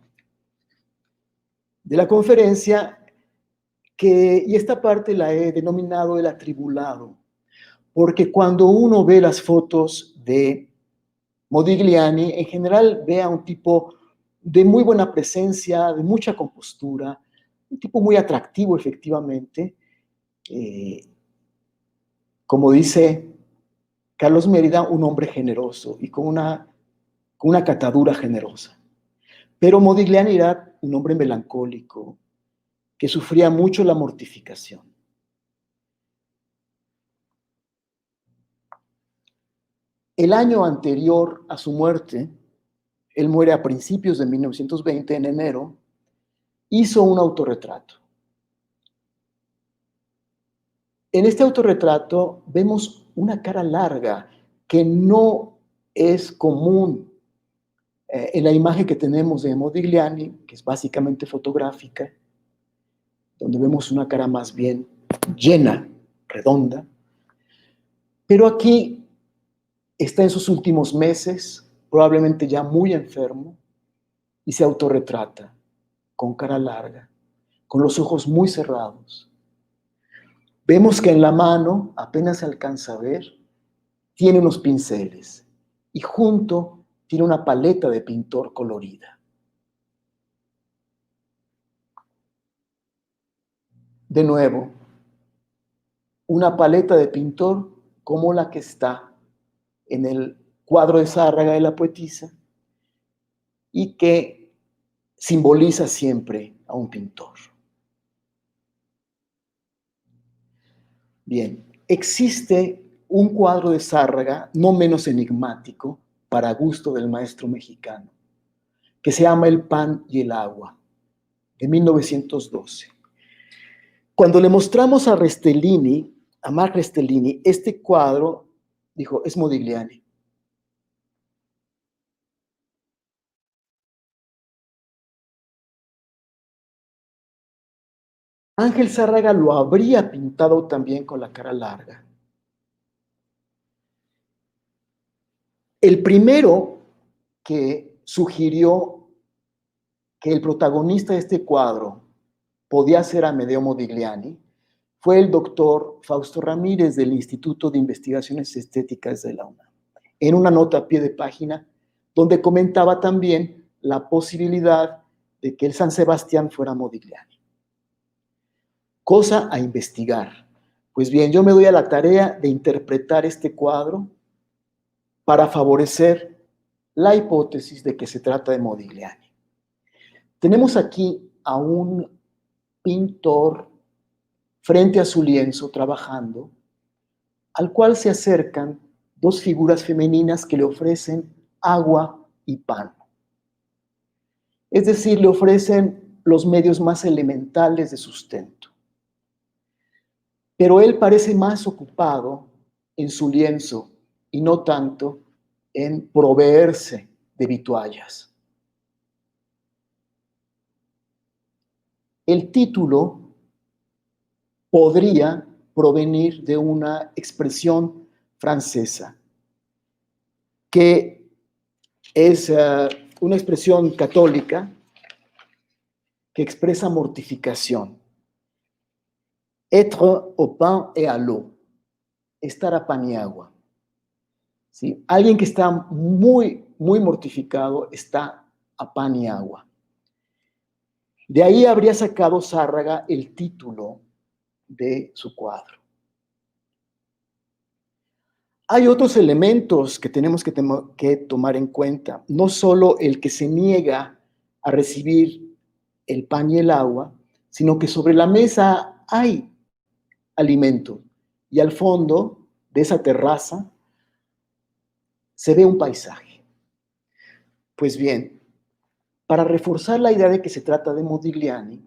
de la conferencia, y esta parte la he denominado el atribulado, porque cuando uno ve las fotos de Modigliani, en general ve a un tipo de muy buena presencia, de mucha compostura, un tipo muy atractivo efectivamente, como dice Carlos Mérida, un hombre generoso y con una catadura generosa. Pero Modigliani era un hombre melancólico, que sufría mucho la mortificación. El año anterior a su muerte, él muere a principios de 1920, en enero, hizo un autorretrato. En este autorretrato vemos una cara larga que no es común en la imagen que tenemos de Modigliani, que es básicamente fotográfica, donde vemos una cara más bien llena, redonda. Pero aquí está en sus últimos meses, probablemente ya muy enfermo, y se autorretrata con cara larga, con los ojos muy cerrados. Vemos que en la mano, apenas se alcanza a ver, tiene unos pinceles y junto tiene una paleta de pintor colorida. De nuevo, una paleta de pintor como la que está en el cuadro de Zárraga de la poetisa y que simboliza siempre a un pintor. Bien, existe un cuadro de Zárraga no menos enigmático, para gusto del maestro mexicano, que se llama El pan y el agua, de 1912. Cuando le mostramos a Restellini, a Marc Restellini, este cuadro, dijo, es Modigliani. Ángel Zárraga lo habría pintado también con la cara larga. El primero que sugirió que el protagonista de este cuadro podía ser Amedeo Modigliani fue el doctor Fausto Ramírez del Instituto de Investigaciones Estéticas de la UNAM, en una nota a pie de página donde comentaba también la posibilidad de que el San Sebastián fuera Modigliani. Cosa a investigar. Pues bien, yo me doy a la tarea de interpretar este cuadro para favorecer la hipótesis de que se trata de Modigliani. Tenemos aquí a un pintor frente a su lienzo trabajando, al cual se acercan dos figuras femeninas que le ofrecen agua y pan. Es decir, le ofrecen los medios más elementales de sustento. Pero él parece más ocupado en su lienzo y no tanto en proveerse de vituallas. El título podría provenir de una expresión francesa, que es una expresión católica que expresa mortificación. Être au pain et à l'eau, estar a pan y agua. ¿Sí? Alguien que está muy mortificado está a pan y agua. De ahí habría sacado Zárraga el título de su cuadro. Hay otros elementos que tenemos que tomar en cuenta, no solo el que se niega a recibir el pan y el agua, sino que sobre la mesa hay alimento y al fondo de esa terraza se ve un paisaje. Pues bien, para reforzar la idea de que se trata de Modigliani,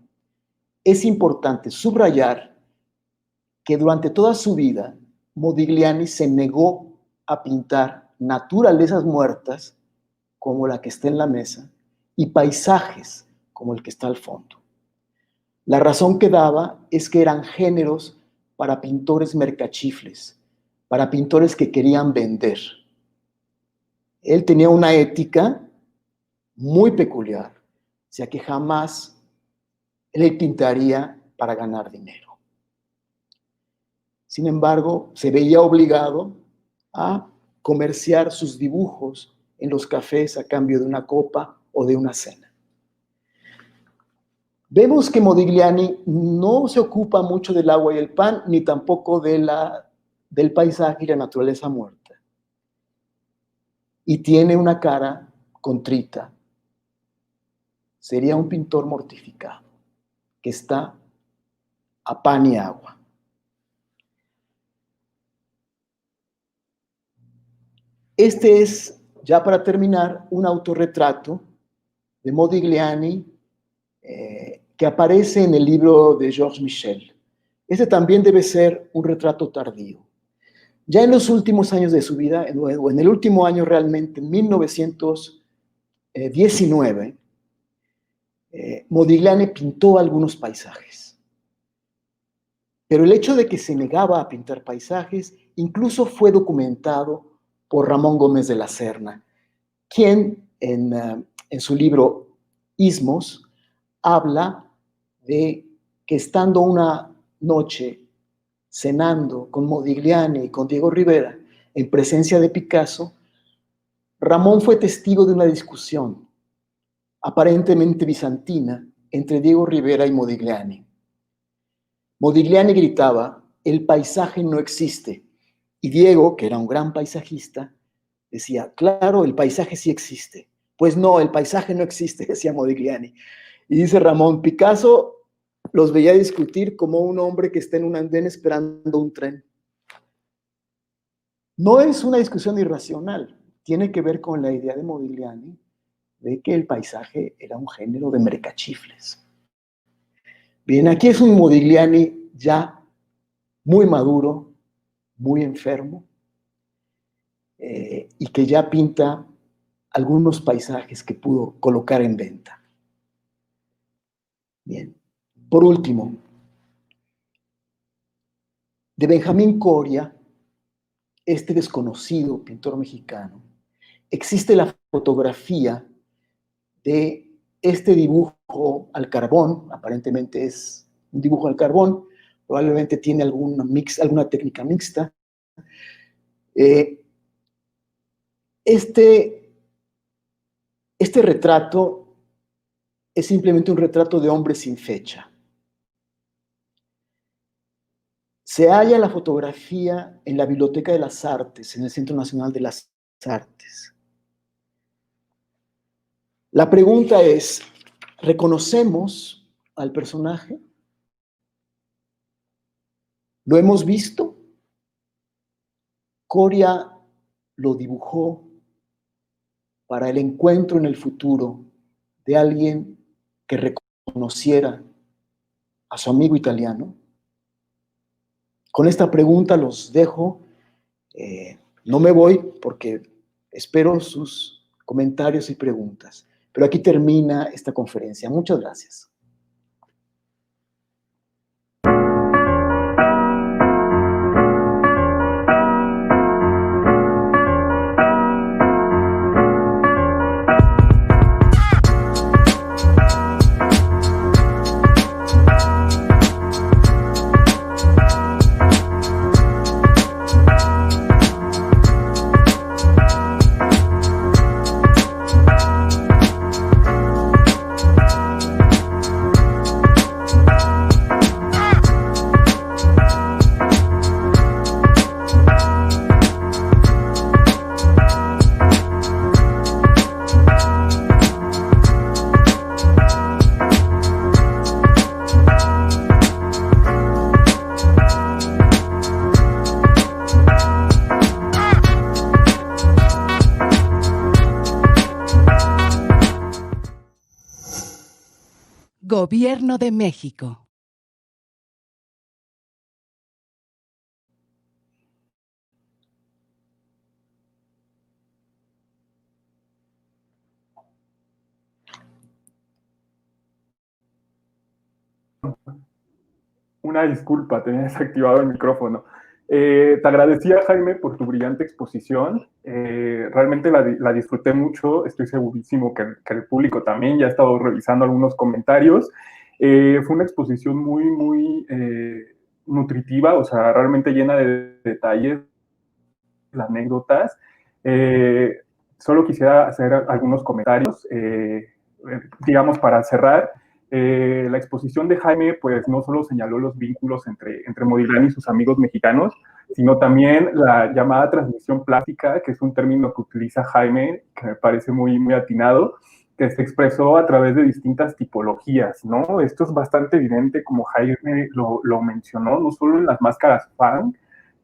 es importante subrayar que durante toda su vida Modigliani se negó a pintar naturalezas muertas, como la que está en la mesa, y paisajes, como el que está al fondo. La razón que daba es que eran géneros para pintores mercachifles, para pintores que querían vender. Él tenía una ética muy peculiar, o sea que jamás él pintaría para ganar dinero. Sin embargo, se veía obligado a comerciar sus dibujos en los cafés a cambio de una copa o de una cena. Vemos que Modigliani no se ocupa mucho del agua y el pan, ni tampoco del paisaje y la naturaleza muerta. Y tiene una cara contrita. Sería un pintor mortificado, que está a pan y agua. Este es, ya para terminar, un autorretrato de Modigliani que aparece en el libro de Georges Michel. Este también debe ser un retrato tardío. Ya en los últimos años de su vida, o en el último año realmente, en 1919, Modigliani pintó algunos paisajes. Pero el hecho de que se negaba a pintar paisajes incluso fue documentado por Ramón Gómez de la Serna, quien en su libro Ismos habla de que estando una noche cenando con Modigliani y con Diego Rivera en presencia de Picasso, Ramón fue testigo de una discusión aparentemente bizantina entre Diego Rivera y Modigliani. Modigliani gritaba, el paisaje no existe. Y Diego, que era un gran paisajista, decía, claro, el paisaje sí existe. Pues no, el paisaje no existe, decía Modigliani. Y dice Ramón, Picasso los veía discutir como un hombre que está en un andén esperando un tren. No es una discusión irracional, tiene que ver con la idea de Modigliani de que el paisaje era un género de mercachifles. Bien, aquí es un Modigliani ya muy maduro, muy enfermo, y que ya pinta algunos paisajes que pudo colocar en venta. Bien, por último, de Benjamín Coria, este desconocido pintor mexicano, existe la fotografía de este dibujo al carbón, aparentemente es un dibujo al carbón, probablemente tiene alguna técnica mixta. Este retrato es simplemente un retrato de hombre sin fecha. Se halla la fotografía en la Biblioteca de las Artes, en el Centro Nacional de las Artes. La pregunta es, ¿reconocemos al personaje? ¿Lo hemos visto? Coria lo dibujó para el encuentro en el futuro de alguien que reconociera a su amigo italiano. Con esta pregunta los dejo. No me voy porque espero sus comentarios y preguntas. Pero aquí termina esta conferencia. Muchas gracias. Gobierno de México. Una disculpa, tenía desactivado el micrófono. Te agradecía, Jaime, por tu brillante exposición. Realmente la disfruté mucho. Estoy segurísimo que el público también ya ha estado revisando algunos comentarios. Fue una exposición muy nutritiva, o sea, realmente llena de detalles, de anécdotas. Solo quisiera hacer algunos comentarios, digamos, para cerrar. La exposición de Jaime, pues no solo señaló los vínculos entre Modigliani y sus amigos mexicanos, sino también la llamada transmisión plástica, que es un término que utiliza Jaime, que me parece muy atinado, que se expresó a través de distintas tipologías, ¿no? Esto es bastante evidente, como Jaime lo mencionó, no solo en las máscaras fan,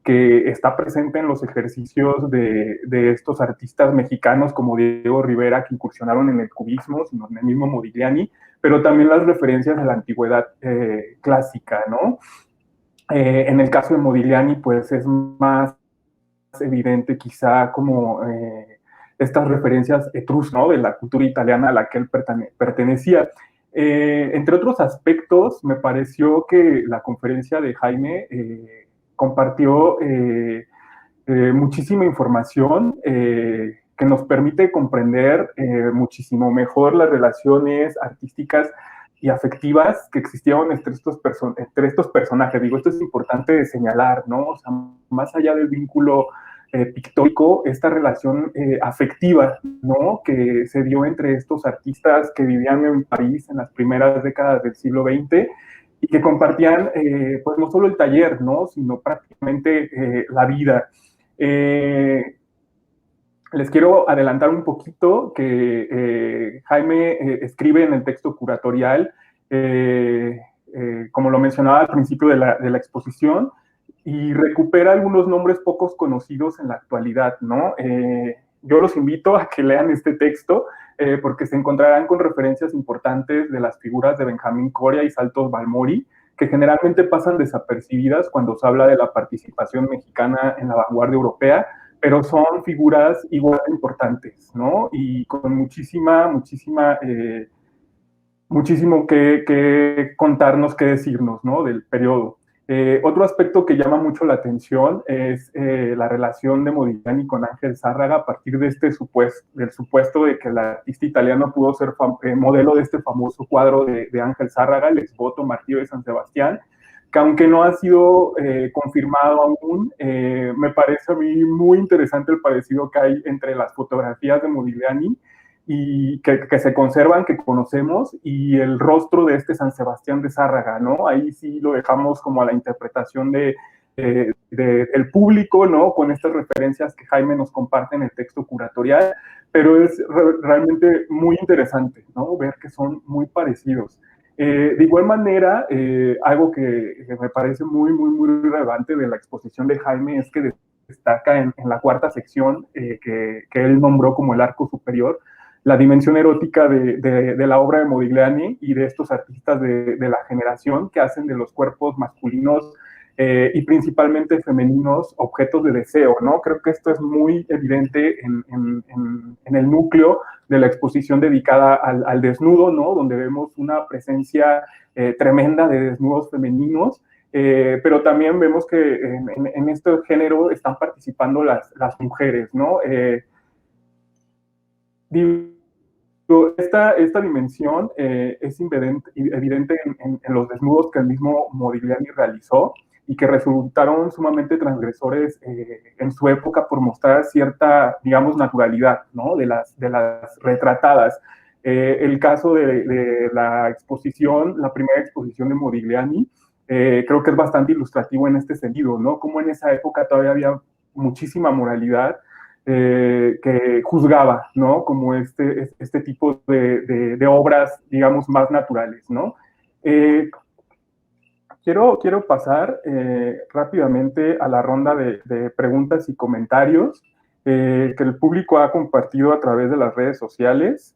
que está presente en los ejercicios de estos artistas mexicanos como Diego Rivera, que incursionaron en el cubismo, sino en el mismo Modigliani, pero también las referencias a la antigüedad clásica, ¿no? En el caso de Modigliani, pues es más evidente quizá como estas referencias etruscas, ¿no? De la cultura italiana a la que él pertenecía. Entre otros aspectos, me pareció que la conferencia de Jaime compartió muchísima información que nos permite comprender muchísimo mejor las relaciones artísticas y afectivas que existieron entre estos personajes. Digo, esto es importante de señalar, ¿no? O sea, más allá del vínculo pictórico, esta relación afectiva, ¿no? Que se dio entre estos artistas que vivían en París en las primeras décadas del siglo XX y que compartían, pues no solo el taller, ¿no? Sino prácticamente la vida. Les quiero adelantar un poquito que Jaime escribe en el texto curatorial como lo mencionaba al principio de la exposición, y recupera algunos nombres pocos conocidos en la actualidad, ¿no? Yo los invito a que lean este texto porque se encontrarán con referencias importantes de las figuras de Benjamín Coria y Saltos Balmori, que generalmente pasan desapercibidas cuando se habla de la participación mexicana en la vanguardia europea, pero son figuras igual de importantes, ¿no? Y con muchísimo que contarnos, que decirnos, ¿no? Del periodo. Otro aspecto que llama mucho la atención es la relación de Modigliani con Ángel Zárraga a partir de del supuesto de que el artista italiano pudo ser modelo de este famoso cuadro de Ángel Zárraga, el Exvoto Martirio de San Sebastián, que aunque no ha sido confirmado aún, me parece a mí muy interesante el parecido que hay entre las fotografías de Modigliani y que se conservan, que conocemos, y el rostro de este San Sebastián de Zárraga, ¿no? Ahí sí lo dejamos como a la interpretación del público, ¿no? Con estas referencias que Jaime nos comparte en el texto curatorial, pero es realmente muy interesante, ¿no? Ver que son muy parecidos. De igual manera, algo que me parece muy relevante de la exposición de Jaime es que destaca en la cuarta sección que él nombró como el arco superior, la dimensión erótica de la obra de Modigliani y de estos artistas de la generación que hacen de los cuerpos masculinos y principalmente femeninos objetos de deseo, ¿no? Creo que esto es muy evidente en el núcleo de la exposición dedicada al desnudo, ¿no? Donde vemos una presencia tremenda de desnudos femeninos, pero también vemos que en este género están participando las mujeres, ¿no? Esta dimensión es evidente en los desnudos que el mismo Modigliani realizó y que resultaron sumamente transgresores en su época por mostrar cierta, digamos, naturalidad, ¿no? de las retratadas. El caso de la exposición, la primera exposición de Modigliani, creo que es bastante ilustrativo en este sentido, ¿no? Como en esa época todavía había muchísima moralidad que juzgaba, ¿no? Como este tipo de obras, digamos, más naturales, ¿no? Quiero pasar rápidamente a la ronda de preguntas y comentarios que el público ha compartido a través de las redes sociales.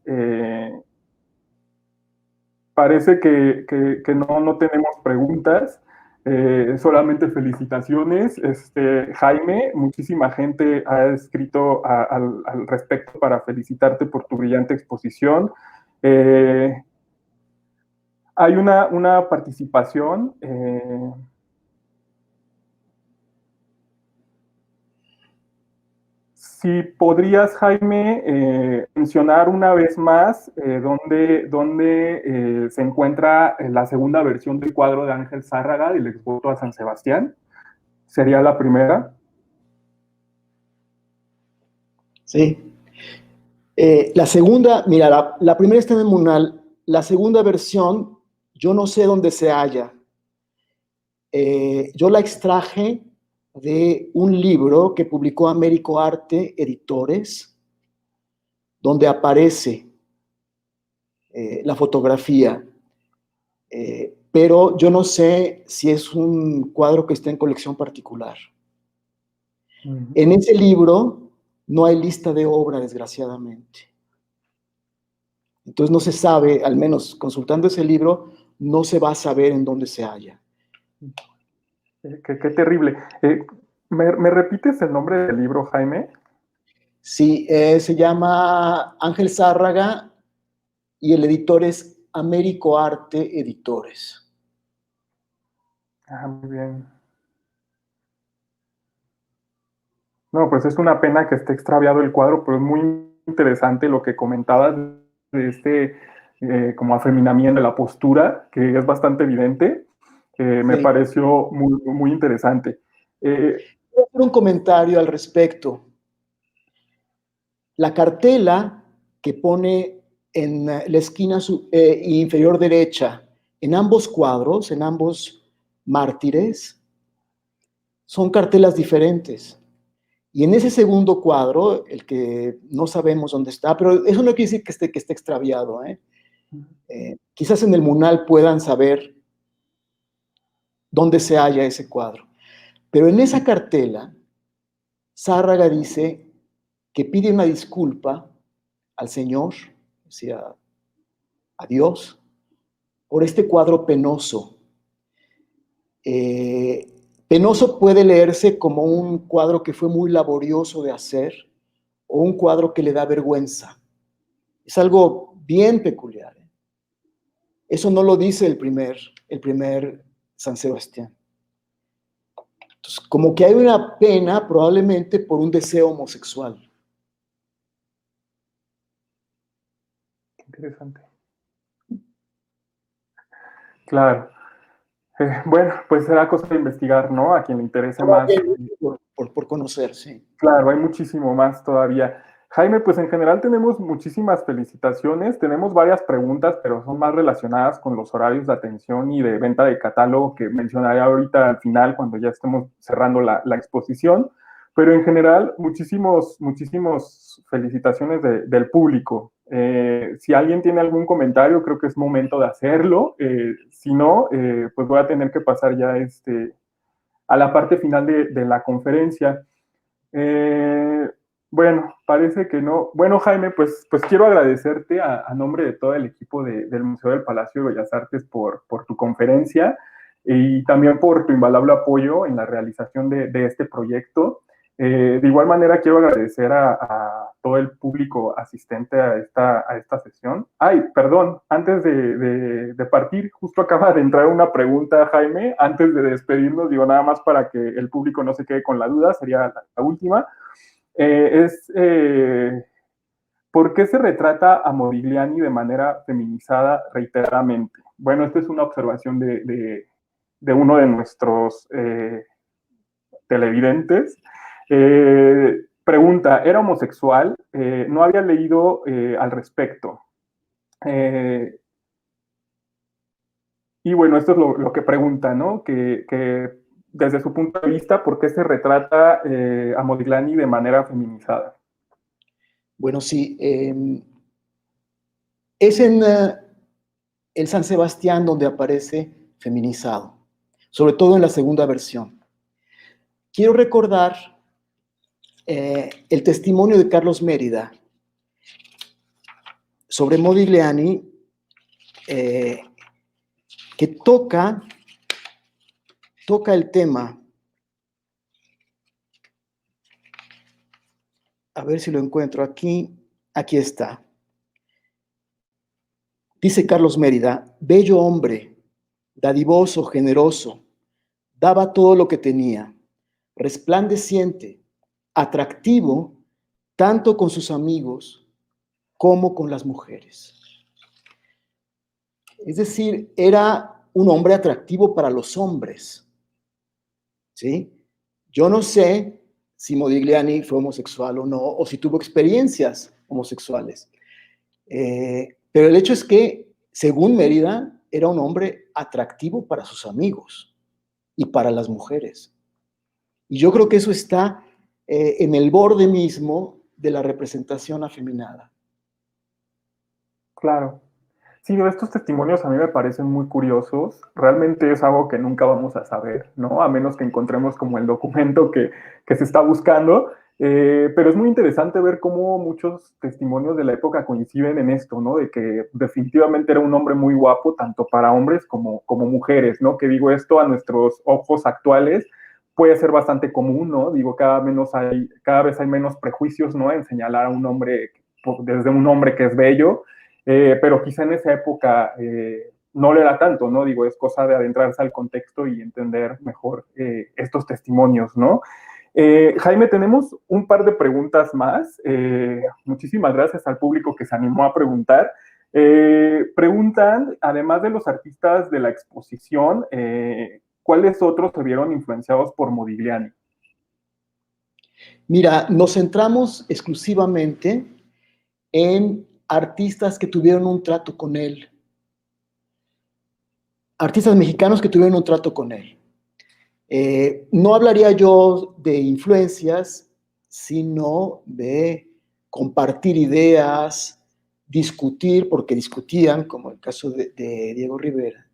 Parece que no tenemos preguntas, solamente felicitaciones. Jaime, muchísima gente ha escrito al respecto para felicitarte por tu brillante exposición. Hay una participación. Si podrías, Jaime, mencionar una vez más dónde se encuentra la segunda versión del cuadro de Ángel Zárraga, del Exvoto a San Sebastián. Sería la primera. Sí. La segunda, mira, la primera está en el Munal. La segunda versión, yo no sé dónde se halla. Yo la extraje de un libro que publicó Américo Arte Editores, donde aparece la fotografía, pero yo no sé si es un cuadro que está en colección particular. En ese libro no hay lista de obra, desgraciadamente. Entonces no se sabe, al menos consultando ese libro, no se va a saber en dónde se halla. Qué terrible. ¿Me repites el nombre del libro, Jaime? Sí, se llama Ángel Zárraga y el editor es Américo Arte Editores. Ah, muy bien. No, pues es una pena que esté extraviado el cuadro, pero es muy interesante lo que comentabas de como afeminamiento de la postura, que es bastante evidente. Me pareció muy interesante. Voy a hacer un comentario al respecto. La cartela que pone en la esquina inferior derecha, en ambos cuadros, en ambos mártires, son cartelas diferentes. Y en ese segundo cuadro, el que no sabemos dónde está, pero eso no quiere decir que esté extraviado, ¿eh? Quizás en el Munal puedan saber dónde se halla ese cuadro. Pero en esa cartela, Zárraga dice que pide una disculpa al Señor, o sea, a Dios, por este cuadro penoso. Penoso puede leerse como un cuadro que fue muy laborioso de hacer o un cuadro que le da vergüenza. Es algo bien peculiar. Eso no lo dice el primer San Sebastián. Entonces, como que hay una pena probablemente por un deseo homosexual. Interesante. Claro. Bueno, pues será cosa de investigar, ¿no? A quien le interese más. Por conocer, sí. Claro, hay muchísimo más todavía. Jaime, pues en general tenemos muchísimas felicitaciones, tenemos varias preguntas, pero son más relacionadas con los horarios de atención y de venta de catálogo que mencionaré ahorita al final cuando ya estemos cerrando la exposición. Pero en general, muchísimos felicitaciones del público. Si alguien tiene algún comentario, creo que es momento de hacerlo. Si no, pues voy a tener que pasar ya a la parte final de la conferencia. Bueno, parece que no. Bueno, Jaime, pues quiero agradecerte a nombre de todo el equipo del Museo del Palacio de Bellas Artes por tu conferencia y también por tu invaluable apoyo en la realización de este proyecto. De igual manera, quiero agradecer a todo el público asistente a esta sesión. Ay, perdón, antes de partir, justo acaba de entrar una pregunta, Jaime, antes de despedirnos, digo nada más para que el público no se quede con la duda, sería la última. ¿Por qué se retrata a Modigliani de manera feminizada reiteradamente? Bueno, esta es una observación de uno de nuestros televidentes. Pregunta, ¿era homosexual? No había leído al respecto. Y bueno, esto es lo que pregunta, ¿no? Que desde su punto de vista, ¿por qué se retrata a Modigliani de manera feminizada? Bueno, sí. Es en el San Sebastián donde aparece feminizado, sobre todo en la segunda versión. Quiero recordar el testimonio de Carlos Mérida sobre Modigliani, que toca el tema. A ver si lo encuentro aquí. Aquí está. Dice Carlos Mérida: bello hombre, dadivoso, generoso, daba todo lo que tenía, resplandeciente, atractivo, tanto con sus amigos como con las mujeres. Es decir, era un hombre atractivo para los hombres, ¿sí? Yo no sé si Modigliani fue homosexual o no, o si tuvo experiencias homosexuales. Pero el hecho es que, según Mérida, era un hombre atractivo para sus amigos y para las mujeres. Y yo creo que eso está en el borde mismo de la representación afeminada. Claro. Sí, estos testimonios a mí me parecen muy curiosos. Realmente es algo que nunca vamos a saber, ¿no? A menos que encontremos como el documento que se está buscando. Pero es muy interesante ver cómo muchos testimonios de la época coinciden en esto, ¿no? De que definitivamente era un hombre muy guapo, tanto para hombres como mujeres, ¿no? Que digo, esto a nuestros ojos actuales puede ser bastante común, ¿no? Digo, cada vez hay menos prejuicios, ¿no? En señalar a un hombre desde un hombre que es bello. Pero quizá en esa época no lo era tanto, ¿no? Digo, es cosa de adentrarse al contexto y entender mejor estos testimonios, ¿no? Jaime, tenemos un par de preguntas más. Muchísimas gracias al público que se animó a preguntar. Preguntan, además de los artistas de la exposición, ¿cuáles otros se vieron influenciados por Modigliani? Mira, nos centramos exclusivamente en artistas que tuvieron un trato con él, artistas mexicanos que tuvieron un trato con él. No hablaría yo de influencias, sino de compartir ideas, discutir, porque discutían, como el caso de Diego Rivera.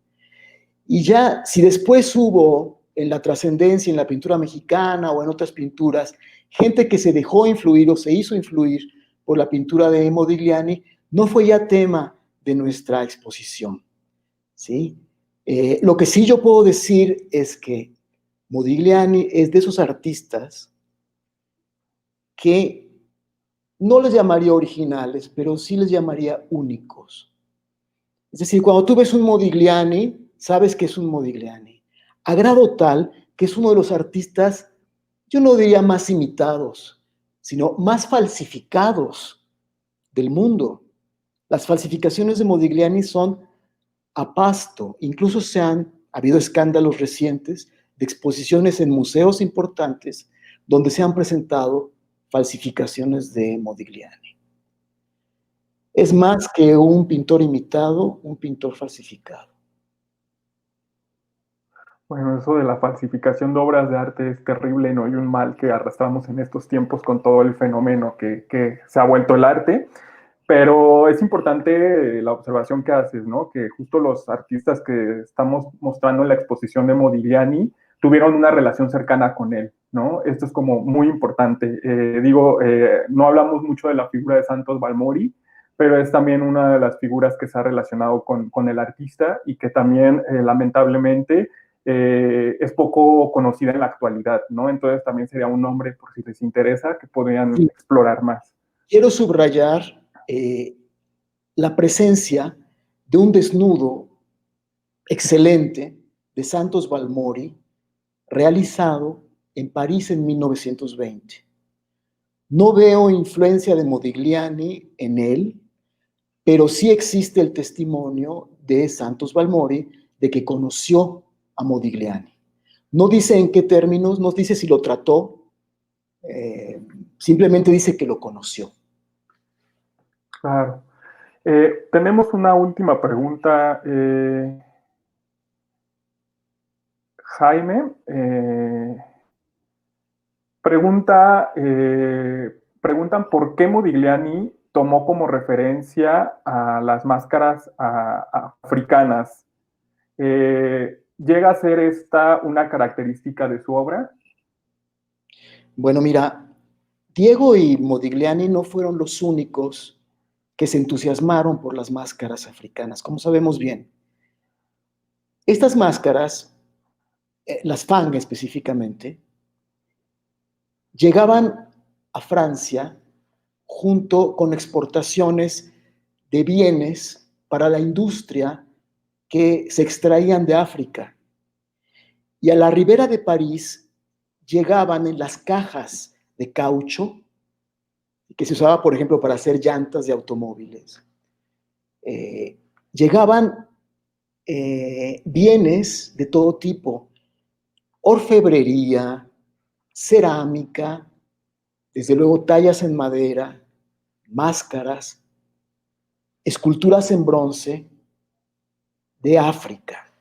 Y ya, si después hubo en la trascendencia, en la pintura mexicana o en otras pinturas, gente que se dejó influir o se hizo influir por la pintura de Modigliani, no fue ya tema de nuestra exposición, ¿sí? Lo que sí yo puedo decir es que Modigliani es de esos artistas que no les llamaría originales, pero sí les llamaría únicos. Es decir, cuando tú ves un Modigliani, sabes que es un Modigliani, a grado tal que es uno de los artistas, yo no diría más imitados, sino más falsificados del mundo. Las falsificaciones de Modigliani son a pasto, incluso ha habido escándalos recientes de exposiciones en museos importantes donde se han presentado falsificaciones de Modigliani. Es más que un pintor imitado, un pintor falsificado. Bueno, eso de la falsificación de obras de arte es terrible, ¿no? Y un mal que arrastramos en estos tiempos con todo el fenómeno que se ha vuelto el arte. Pero es importante la observación que haces, ¿no? Que justo los artistas que estamos mostrando en la exposición de Modigliani tuvieron una relación cercana con él, ¿no? Esto es como muy importante. No hablamos mucho de la figura de Santos Balmori, pero es también una de las figuras que se ha relacionado con el artista y que también, lamentablemente, es poco conocida en la actualidad, ¿no? Entonces también sería un nombre, por si les interesa, que podrían explorar más. Quiero subrayar la presencia de un desnudo excelente de Santos Balmori, realizado en París en 1920. No veo influencia de Modigliani en él, pero sí existe el testimonio de Santos Balmori de que conoció a Modigliani. No dice en qué términos, no dice si lo trató, simplemente dice que lo conoció. Claro. Tenemos una última pregunta. Jaime preguntan por qué Modigliani tomó como referencia a las máscaras africanas. ¿Llega a ser esta una característica de su obra? Bueno, mira, Diego y Modigliani no fueron los únicos que se entusiasmaron por las máscaras africanas, como sabemos bien. Estas máscaras, las Fang específicamente, llegaban a Francia junto con exportaciones de bienes para la industria que se extraían de África. Y a la ribera de París llegaban en las cajas de caucho que se usaba, por ejemplo, para hacer llantas de automóviles. Llegaban bienes de todo tipo, orfebrería, cerámica, desde luego tallas en madera, máscaras, esculturas en bronce de África.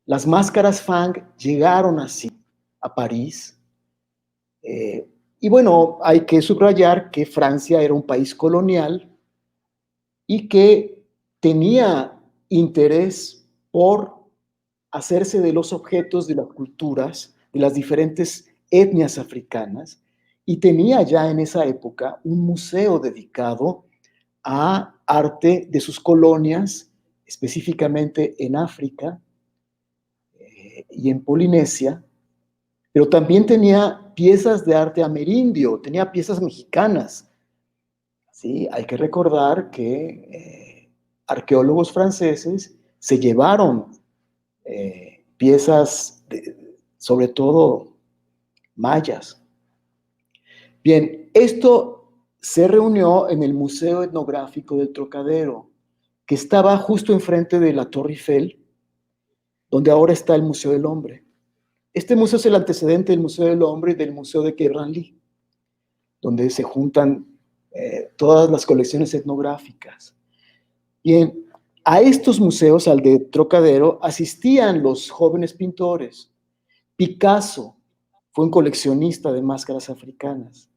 Las máscaras Fang llegaron así a París. Y bueno, hay que subrayar que Francia era un país colonial y que tenía interés por hacerse de los objetos de las culturas de las diferentes etnias africanas, y tenía ya en esa época un museo dedicado a arte de sus colonias, específicamente en África y en Polinesia, pero también tenía piezas de arte amerindio, tenía piezas mexicanas. Sí, hay que recordar que arqueólogos franceses se llevaron piezas, sobre todo mayas. Bien, esto se reunió en el Museo Etnográfico del Trocadero, que estaba justo enfrente de la Torre Eiffel, donde ahora está el Museo del Hombre. Este museo es el antecedente del Museo del Hombre y del Museo de Quai Branly, donde se juntan todas las colecciones etnográficas. Bien, a estos museos, al de Trocadero, asistían los jóvenes pintores. Picasso fue un coleccionista de máscaras africanas.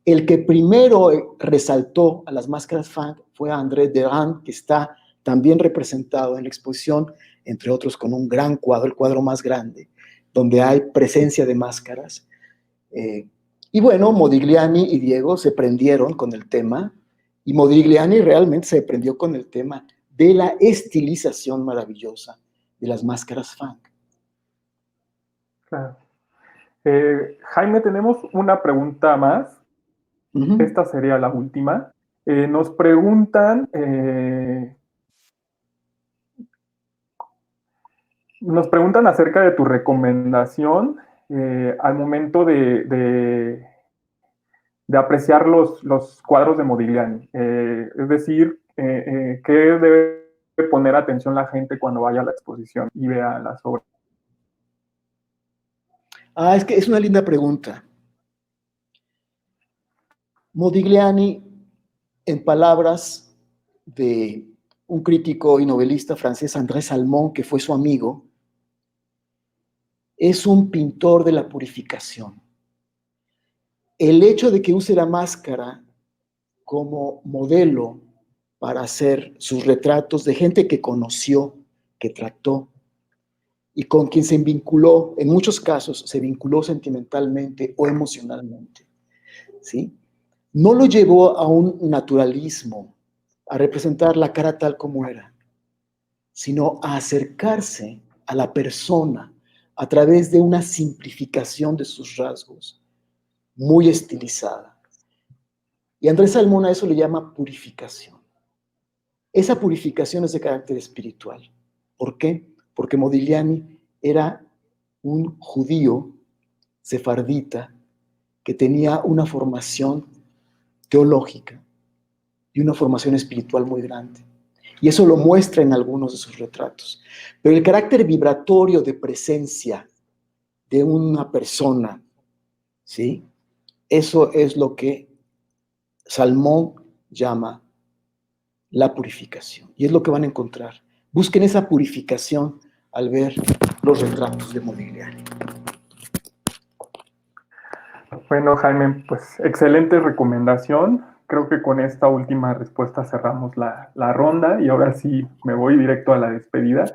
El que primero resaltó a las máscaras Fang fue André Derain, que está también representado en la exposición entre otros con un gran cuadro, el cuadro más grande, donde hay presencia de máscaras. Y bueno, Modigliani y Diego se prendieron con el tema, y Modigliani realmente se prendió con el tema de la estilización maravillosa de las máscaras funk. Claro. Jaime, tenemos una pregunta más. Esta sería la última. Nos preguntan acerca de tu recomendación al momento de apreciar los cuadros de Modigliani. Es decir, ¿qué debe poner atención la gente cuando vaya a la exposición y vea las obras? Es que es una linda pregunta. Modigliani, en palabras de un crítico y novelista francés, André Salmon, que fue su amigo, es un pintor de la purificación. El hecho de que use la máscara como modelo para hacer sus retratos de gente que conoció, que trató y con quien se vinculó, en muchos casos se vinculó sentimentalmente o emocionalmente, ¿sí? No lo llevó a un naturalismo, a representar la cara tal como era, sino a acercarse a la persona a través de una simplificación de sus rasgos, muy estilizada. Y Andrés Salmón a eso le llama purificación. Esa purificación es de carácter espiritual. ¿Por qué? Porque Modigliani era un judío sefardita que tenía una formación teológica y una formación espiritual muy grande. Y eso lo muestra en algunos de sus retratos. Pero el carácter vibratorio de presencia de una persona, ¿sí? Eso es lo que Salmón llama la purificación. Y es lo que van a encontrar. Busquen esa purificación al ver los retratos de Modigliani. Bueno, Jaime, pues excelente recomendación. Creo que con esta última respuesta cerramos la ronda y ahora sí me voy directo a la despedida.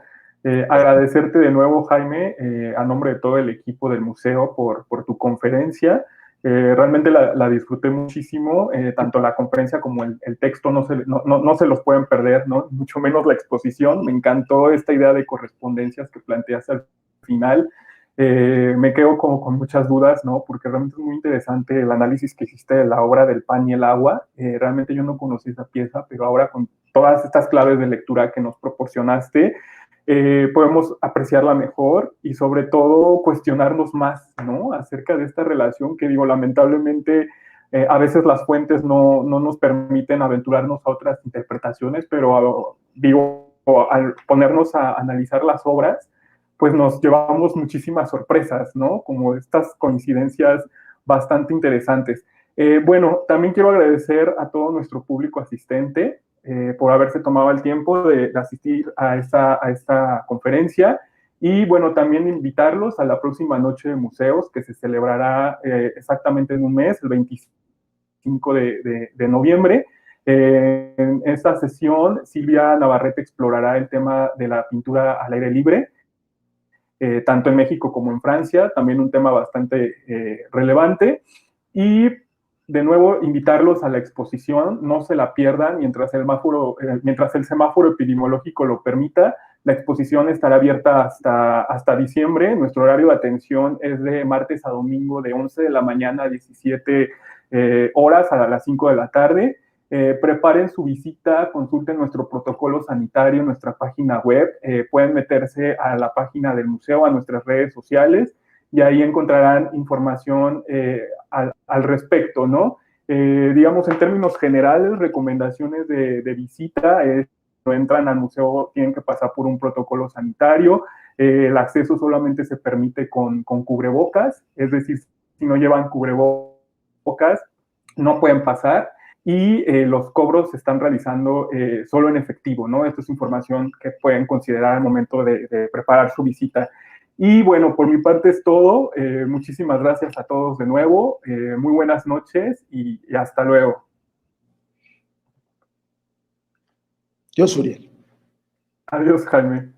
Agradecerte de nuevo, Jaime, a nombre de todo el equipo del museo por tu conferencia. Realmente la disfruté muchísimo, tanto la conferencia como el texto no se los pueden perder, ¿no? Mucho menos la exposición. Me encantó esta idea de correspondencias que planteas al final. Me quedo como con muchas dudas, ¿no? Porque realmente es muy interesante el análisis que hiciste de la obra del pan y el agua. Realmente yo no conocí esa pieza, pero ahora con todas estas claves de lectura que nos proporcionaste, podemos apreciarla mejor y sobre todo cuestionarnos más, ¿no? Acerca de esta relación que digo, lamentablemente a veces las fuentes no nos permiten aventurarnos a otras interpretaciones, pero digo, al ponernos a analizar las obras, pues nos llevamos muchísimas sorpresas, ¿no? Como estas coincidencias bastante interesantes. Bueno, también quiero agradecer a todo nuestro público asistente por haberse tomado el tiempo de asistir a esta conferencia y bueno, también invitarlos a la próxima noche de museos que se celebrará exactamente en un mes, el 25 de noviembre. En esta sesión, Silvia Navarrete explorará el tema de la pintura al aire libre, tanto en México como en Francia, también un tema bastante relevante. Y de nuevo, invitarlos a la exposición, no se la pierdan mientras el semáforo epidemiológico lo permita. La exposición estará abierta hasta diciembre. Nuestro horario de atención es de martes a domingo de 11 de la mañana a 17 horas a las 5 de la tarde. Preparen su visita, consulten nuestro protocolo sanitario en nuestra página web, pueden meterse a la página del museo, a nuestras redes sociales, y ahí encontrarán información al respecto, ¿no? Digamos, en términos generales, recomendaciones de visita, cuando entran al museo tienen que pasar por un protocolo sanitario, el acceso solamente se permite con cubrebocas, es decir, si no llevan cubrebocas, no pueden pasar y los cobros se están realizando solo en efectivo, ¿no? Esto es información que pueden considerar al momento de preparar su visita. Y bueno, por mi parte es todo. Muchísimas gracias a todos de nuevo. Muy buenas noches y hasta luego. Yo, Suriel. Adiós, Jaime.